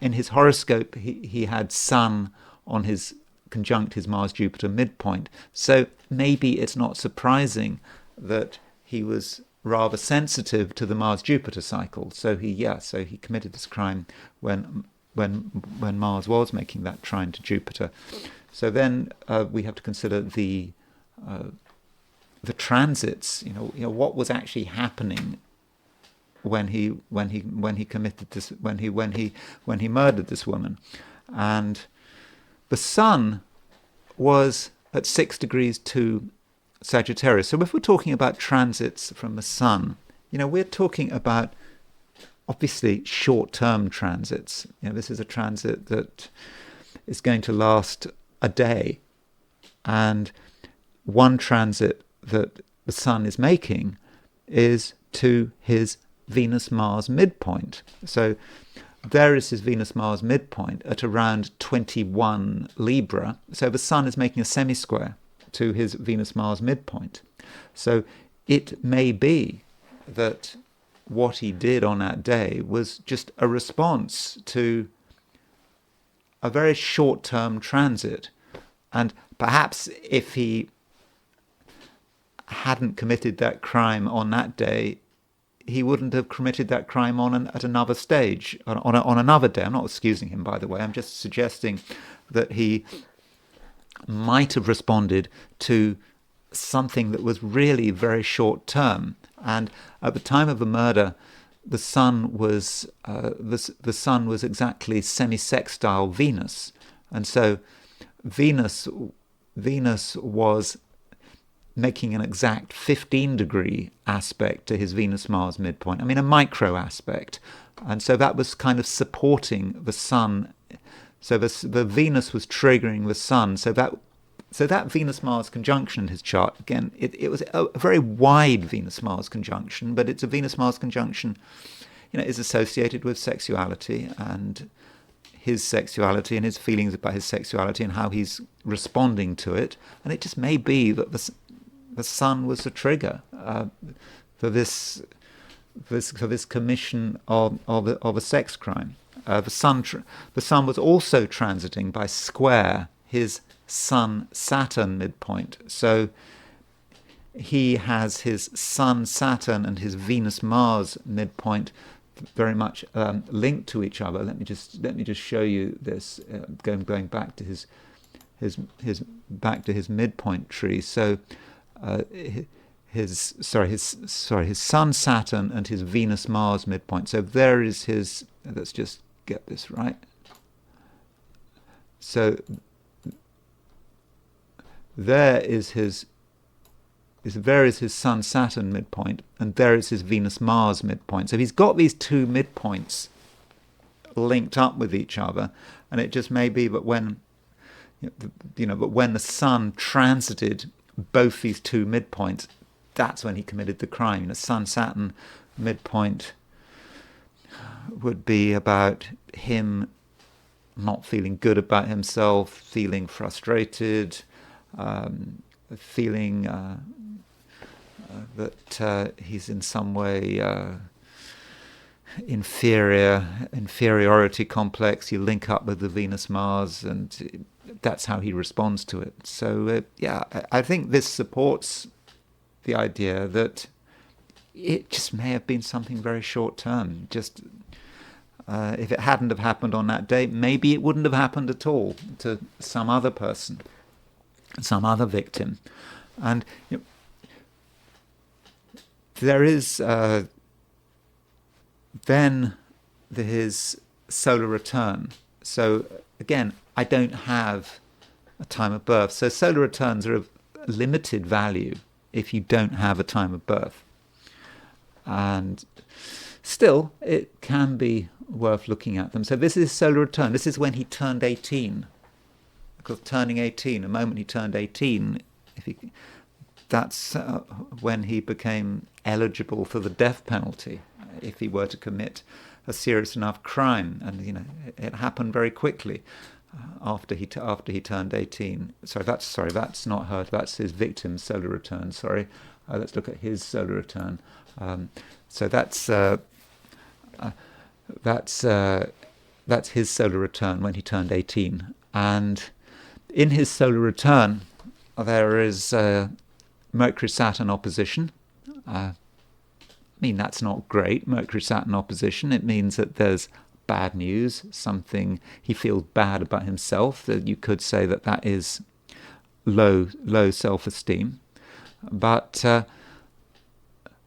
in his horoscope he had Sun on his conjunct his Mars-Jupiter midpoint. So maybe it's not surprising that he was rather sensitive to the Mars-Jupiter cycle. So he committed this crime when Mars was making that trine to Jupiter. So then we have to consider the transits. What was actually happening when he committed this, when he murdered this woman. And the Sun was at 6 degrees to Sagittarius. So if we're talking about transits from the Sun, we're talking about obviously short-term transits. This is a transit that is going to last a day. And one transit that the Sun is making is to his Venus-Mars midpoint. So there is his Venus-Mars midpoint at around 21 Libra. So the Sun is making a semi-square to his Venus-Mars midpoint. So it may be that what he did on that day was just a response to a very short-term transit. And perhaps if he hadn't committed that crime on that day, he wouldn't have committed that crime at another stage, on another day. I'm not excusing him, by the way. I'm just suggesting that he might have responded to something that was really very short term. And at the time of the murder, the sun was exactly semi-sextile Venus, and so Venus was making an exact 15-degree aspect to his Venus-Mars midpoint. I mean, a micro aspect. And so that was kind of supporting the sun. So the Venus was triggering the sun. So that Venus-Mars conjunction in his chart, again, it was a very wide Venus-Mars conjunction, but it's a Venus-Mars conjunction, is associated with sexuality and his sexuality and his feelings about his sexuality and how he's responding to it. And it just may be that the sun was the trigger for this commission of a sex crime. The sun was also transiting by square his Sun-Saturn midpoint. So he has his Sun-Saturn and his Venus-Mars midpoint very much linked to each other. Let me just show you this. Going back to his midpoint tree. So his Sun-Saturn and his Venus-Mars midpoint. So there is his. Let's just get this right. So there is his Sun-Saturn midpoint, and there is his Venus-Mars midpoint. So he's got these two midpoints linked up with each other, and it just may be that when the sun transited both these two midpoints, that's when he committed the crime. The Sun-Saturn midpoint would be about him not feeling good about himself, feeling frustrated, feeling that he's in some way inferiority complex. You link up with the Venus-Mars, and that's how he responds to it. So I think this supports the idea that it just may have been something very short term. Just if it hadn't have happened on that day, maybe it wouldn't have happened at all to some other person, some other victim. And there is then his solar return. So again, I don't have a time of birth. So solar returns are of limited value if you don't have a time of birth. And still, it can be worth looking at them. So this is solar return. This is when he turned 18. Because turning 18, the moment he turned 18, that's when he became eligible for the death penalty if he were to commit a serious enough crime. And it happened very quickly after he turned 18. That's not her. That's his victim's solar return. Sorry. Let's look at his solar return. So that's his solar return when he turned 18. And in his solar return, there is Mercury-Saturn opposition. I mean, that's not great, Mercury-Saturn opposition. It means that there's bad news, something he feels bad about himself. That you could say that is low self-esteem. But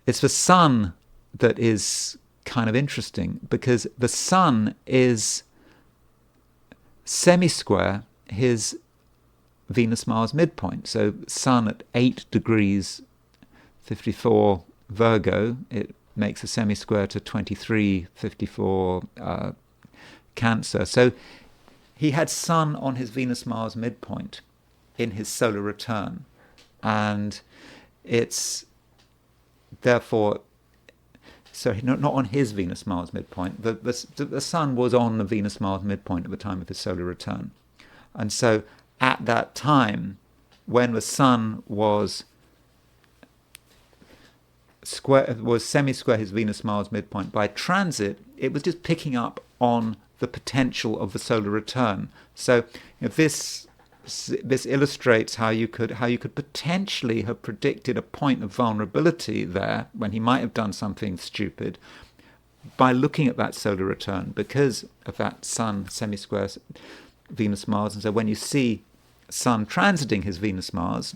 it's the sun that is kind of interesting, because the sun is semi-square his Venus-Mars midpoint. So sun at 8 degrees 54 Virgo, it makes a semi-square to 2354 Cancer. So he had sun on his Venus-Mars midpoint in his solar return, and it's therefore, so not on his Venus-Mars midpoint. The sun was on the Venus-Mars midpoint at the time of his solar return. And so at that time, when the sun was semi-square his Venus-Mars midpoint, by transit, it was just picking up on the potential of the solar return. So this this illustrates how you could potentially have predicted a point of vulnerability there when he might have done something stupid by looking at that solar return because of that Sun semi-square Venus-Mars. And so when you see Sun transiting his Venus-Mars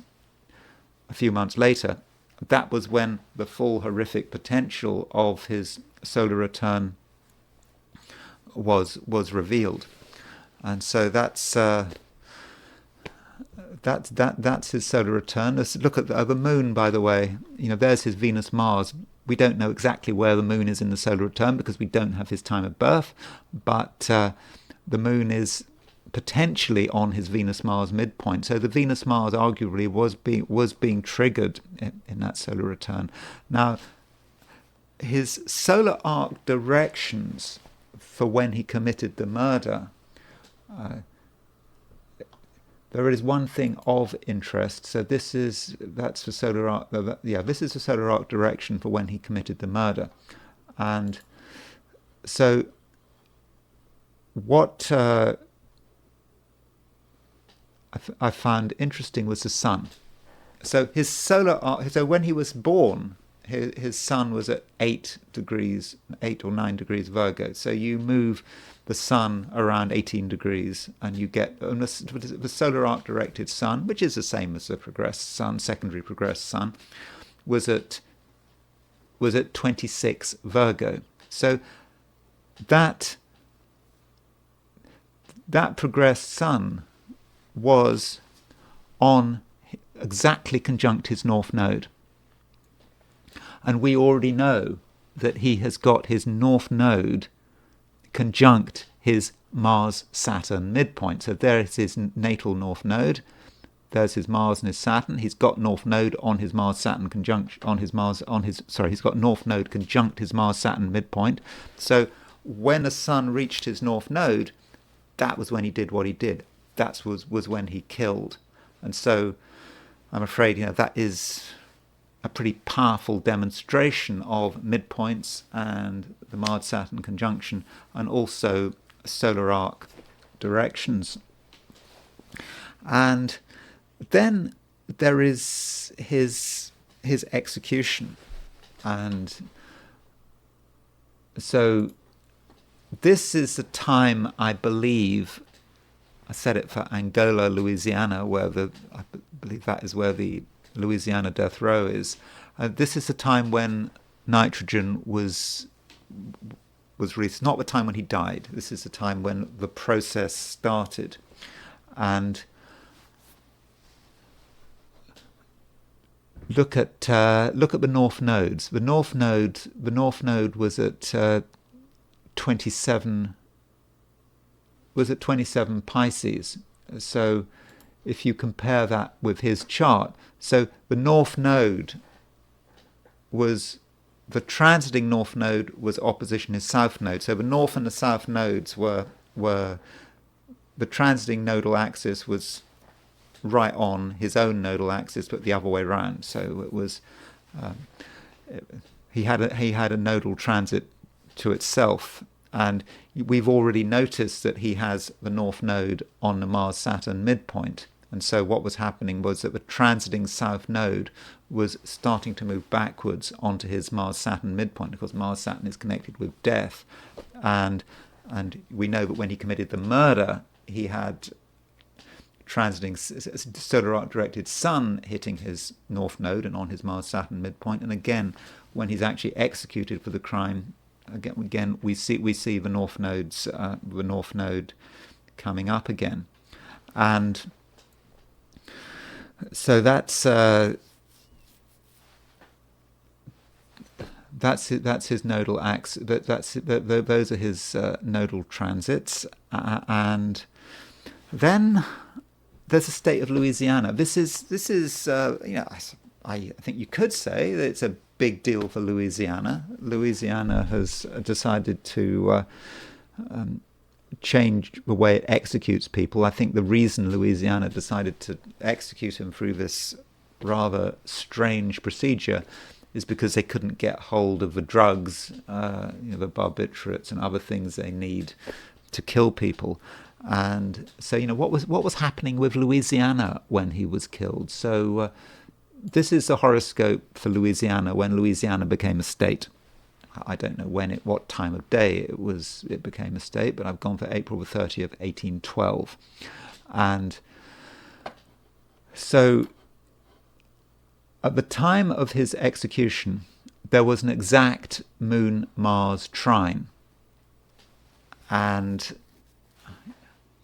a few months later, that was when the full horrific potential of his solar return was revealed. And so that's his solar return. Let's look at the moon, by the way. There's his Venus-Mars. We don't know exactly where the moon is in the solar return because we don't have his time of birth, but the moon is potentially on his Venus-Mars midpoint. So the Venus-Mars arguably was being triggered in that solar return. Now, his solar arc directions for when he committed the murder, there is one thing of interest. So that's the solar arc. This is the solar arc direction for when he committed the murder, and so what I found interesting was the sun. So his solar arc. So when he was born, his sun was at 8 or 9 degrees Virgo. So you move the sun around 18 degrees and you get the solar arc directed sun, which is the same as the progressed sun, secondary progressed sun, was at 26 Virgo. So that progressed sun was on exactly conjunct his north node. And we already know that he has got his north node conjunct his Mars-Saturn midpoint. So there is his natal north node. There's his Mars and his Saturn. He's got north node on his Mars-Saturn conjunction he's got north node conjunct his Mars-Saturn midpoint. So when the sun reached his north node, that was when he did what he did. That was when he killed. And so I'm afraid, that is a pretty powerful demonstration of midpoints and the Mars-Saturn conjunction, and also solar arc directions. And then there is his execution. And so this is the time, I believe, I said it for Angola, Louisiana, where I believe that is where the Louisiana death row is. This is the time when nitrogen was released, not the time when he died. This is the time when the process started. And look at the north nodes. The north node was at 27 Pisces. So if you compare that with his chart, so the north node the transiting north node was opposition his south node. So the north and the south nodes were the transiting nodal axis was right on his own nodal axis, but the other way around. So it was he had a nodal transit to itself. And we've already noticed that he has the north node on the Mars-Saturn midpoint. And so what was happening was that the transiting south node was starting to move backwards onto his Mars-Saturn midpoint, because Mars-Saturn is connected with death. And we know that when he committed the murder, he had transiting solar arc directed sun hitting his north node and on his Mars-Saturn midpoint. And again, when he's actually executed for the crime, again we see the north node coming up again. And so that's his nodal axis. Those are his nodal transits. And then there's the state of Louisiana. This is I think you could say that it's a big deal for Louisiana. Louisiana has decided to change the way it executes people. I think the reason Louisiana decided to execute him through this rather strange procedure is because they couldn't get hold of the drugs, the barbiturates and other things they need to kill people. And so, what was happening with Louisiana when he was killed? So this is the horoscope for Louisiana when Louisiana became a state. I don't know what time of day it became a state, but I've gone for April the 30th, 1812. And so at the time of his execution, there was an exact Moon-Mars trine. And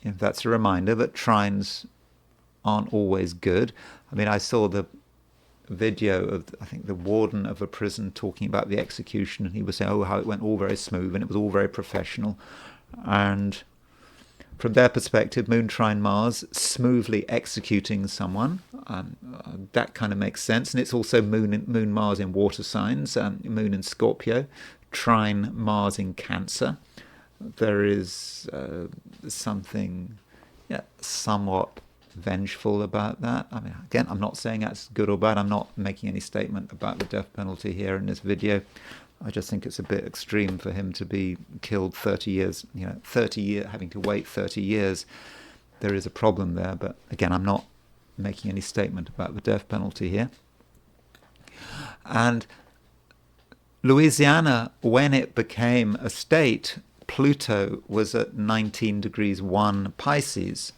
that's a reminder that trines aren't always good. I mean, I saw the video of, I think, the warden of a prison talking about the execution, and he was saying, how it went all very smooth and it was all very professional. And from their perspective, Moon trine Mars, smoothly executing someone, that kind of makes sense. And it's also Moon Mars in water signs, Moon in Scorpio, trine Mars in Cancer. There is something somewhat vengeful about that. I mean, again, I'm not saying that's good or bad. I'm not making any statement about the death penalty here in this video. I just think it's a bit extreme for him to be killed 30 years, 30 years, having to wait 30 years. There is a problem there, but again, I'm not making any statement about the death penalty here. And Louisiana, when it became a state, Pluto was at 19 degrees 1 Pisces.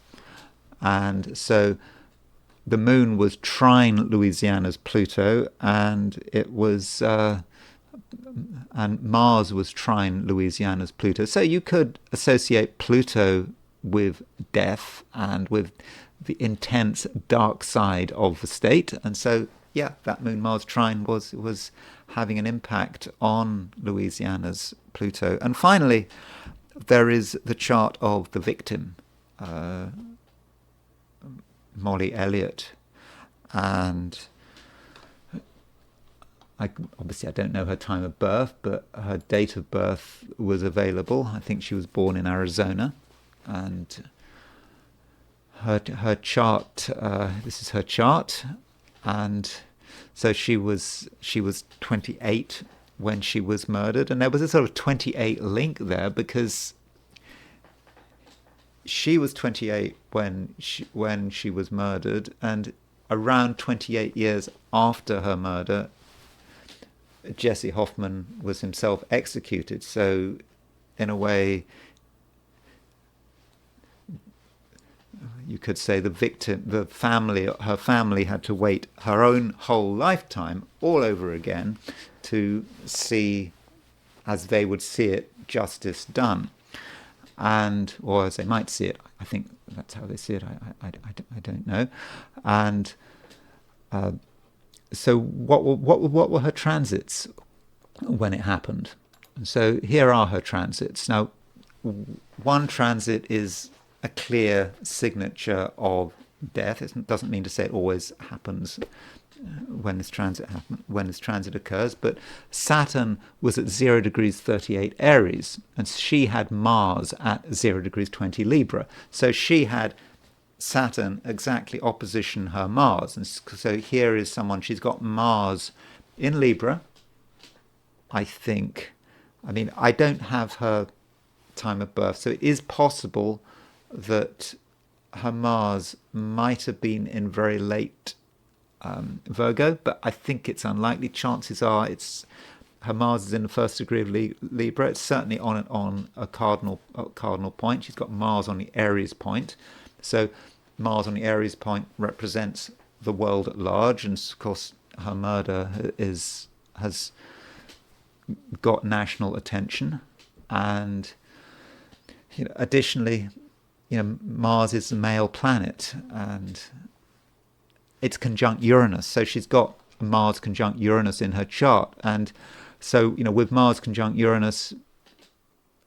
And so the moon was trine Louisiana's Pluto, and it was and Mars was trine Louisiana's Pluto. So you could associate Pluto with death and with the intense dark side of the state. And so, that Moon-Mars trine was having an impact on Louisiana's Pluto. And finally, there is the chart of the victim, Mollie Elliott. And I don't know her time of birth, but her date of birth was available. I think she was born in Arizona. And her chart, this is her chart. And so she was 28 when she was murdered. And there was a sort of 28 link there, because she was 28 when she was murdered, and around 28 years after her murder, Jesse Hoffman was himself executed. So in a way, you could say the victim, her family had to wait her own whole lifetime all over again to see, as they would see it, justice done. Or as they might see it. I think that's how they see it. I don't know. And so what were her transits when it happened? And so here are her transits. Now, one transit is a clear signature of death. It doesn't mean to say it always happens when this transit occurs, but Saturn was at 0 degrees 38 Aries, and she had Mars at 0 degrees 20 Libra. So she had Saturn exactly opposition her Mars. And so here is someone, she's got Mars in Libra, I think. I mean, I don't have her time of birth, so it is possible that her Mars might have been in very late Virgo, but I think it's unlikely. Chances are her Mars is in the first degree of Libra. It's certainly on a cardinal point. She's got Mars on the Aries point. So Mars on the Aries point represents the world at large, and of course her murder has got national attention. And additionally, Mars is the male planet, and it's conjunct Uranus. So she's got Mars conjunct Uranus in her chart. And so, with Mars conjunct Uranus,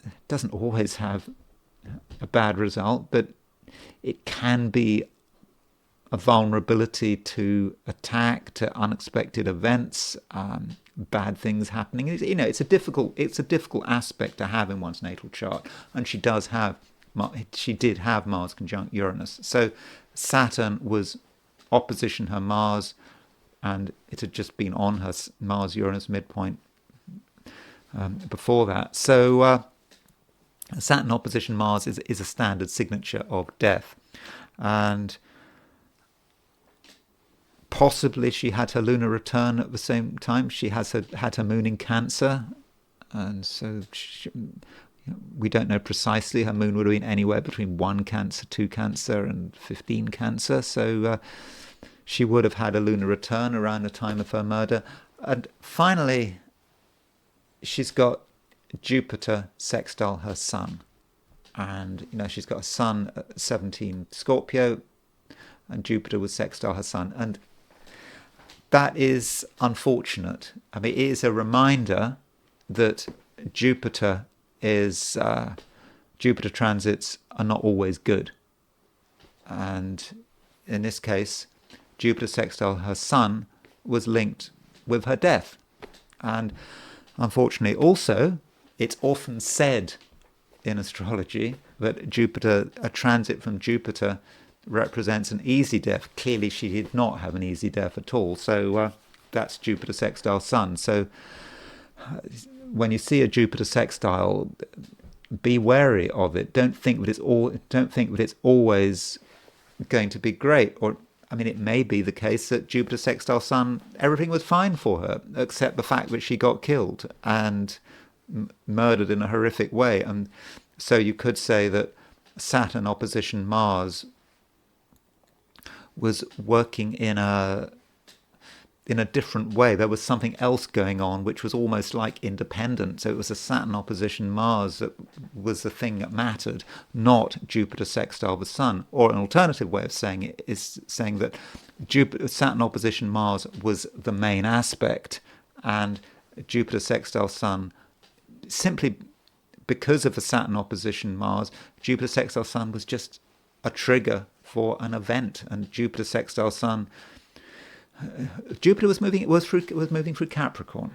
it doesn't always have a bad result, but it can be a vulnerability to attack, to unexpected events, bad things happening. It's a difficult aspect to have in one's natal chart. And she did have Mars conjunct Uranus. So Saturn was opposition her Mars, and it had just been on her Mars-Uranus midpoint before that. So Saturn opposition Mars is a standard signature of death. And possibly she had her lunar return at the same time. She had her moon in Cancer, and so we don't know precisely. Her moon would have been anywhere between 1 Cancer, 2 Cancer, and 15 Cancer. So she would have had a lunar return around the time of her murder. And finally, she's got Jupiter sextile her Sun. And, she's got a Sun at 17 Scorpio, and Jupiter was sextile her Sun. And that is unfortunate. I mean, it is a reminder that Jupiter transits are not always good. And in this case, Jupiter sextile her Sun was linked with her death. And unfortunately, also, it's often said in astrology that a transit from Jupiter represents an easy death. Clearly, she did not have an easy death at all. So that's Jupiter sextile Sun. So when you see a Jupiter sextile, be wary of it. Don't think that it's always going to be great. Or it may be the case that Jupiter sextile Sun, everything was fine for her, except the fact that she got killed and murdered in a horrific way. And so you could say that Saturn opposition Mars was working in a different way. There was something else going on which was almost like independent. So it was a Saturn opposition Mars that was the thing that mattered, not Jupiter sextile the Sun. Or an alternative way of saying it is saying that Saturn opposition Mars was the main aspect, and Jupiter sextile Sun, simply because of the Saturn opposition Mars, Jupiter sextile Sun was just a trigger for an event. And Jupiter sextile Sun, Jupiter was moving through Capricorn.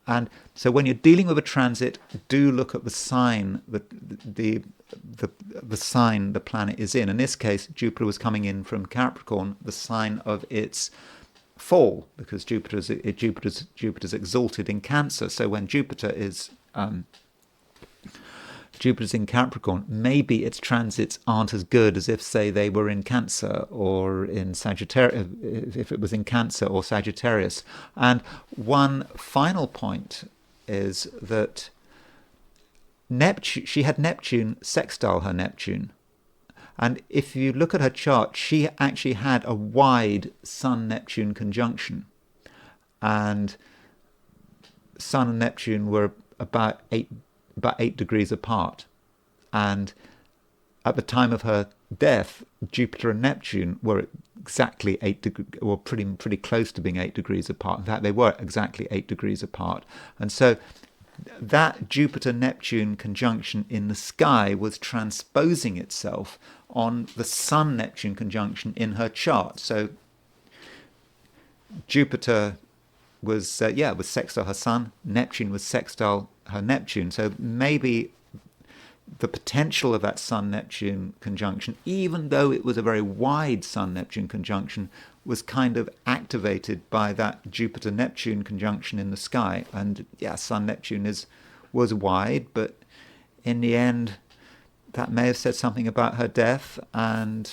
And so when you're dealing with a transit, do look at the sign the sign the planet is in. In this case, Jupiter was coming in from Capricorn, the sign of its fall, because Jupiter's exalted in Cancer. So when Jupiter's in Capricorn, maybe its transits aren't as good as if, say, they were in Cancer or in Sagittarius, if it was in Cancer or Sagittarius. And one final point is that she had Neptune sextile her Neptune. And if you look at her chart, she actually had a wide Sun-Neptune conjunction. And Sun and Neptune were about 8 degrees apart. And at the time of her death, Jupiter and Neptune were exactly 8 degrees, or pretty close to being 8 degrees apart. In fact, they were exactly 8 degrees apart. And so that Jupiter-Neptune conjunction in the sky was transposing itself on the Sun-Neptune conjunction in her chart. So Jupiter was sextile her Sun, Neptune was sextile her Neptune. So maybe the potential of that Sun-Neptune conjunction, even though it was a very wide Sun-Neptune conjunction, was kind of activated by that Jupiter-Neptune conjunction in the sky. And Sun-Neptune was wide, but in the end, that may have said something about her death and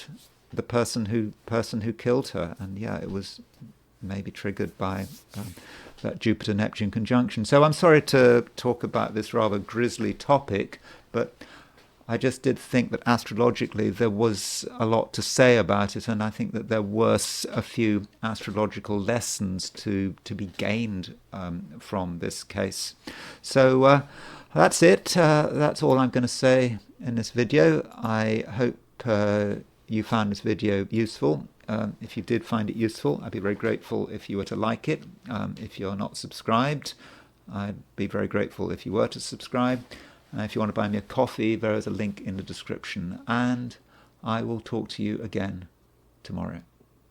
the person who killed her. And it was maybe triggered by that Jupiter-Neptune conjunction. So I'm sorry to talk about this rather grisly topic, but I just did think that astrologically there was a lot to say about it, and I think that there were a few astrological lessons to be gained from this case. So that's it. That's all I'm going to say in this video. I hope you found this video useful. If you did find it useful, I'd be very grateful if you were to like it. If you're not subscribed, I'd be very grateful if you were to subscribe. If you want to buy me a coffee, there is a link in the description. And I will talk to you again tomorrow.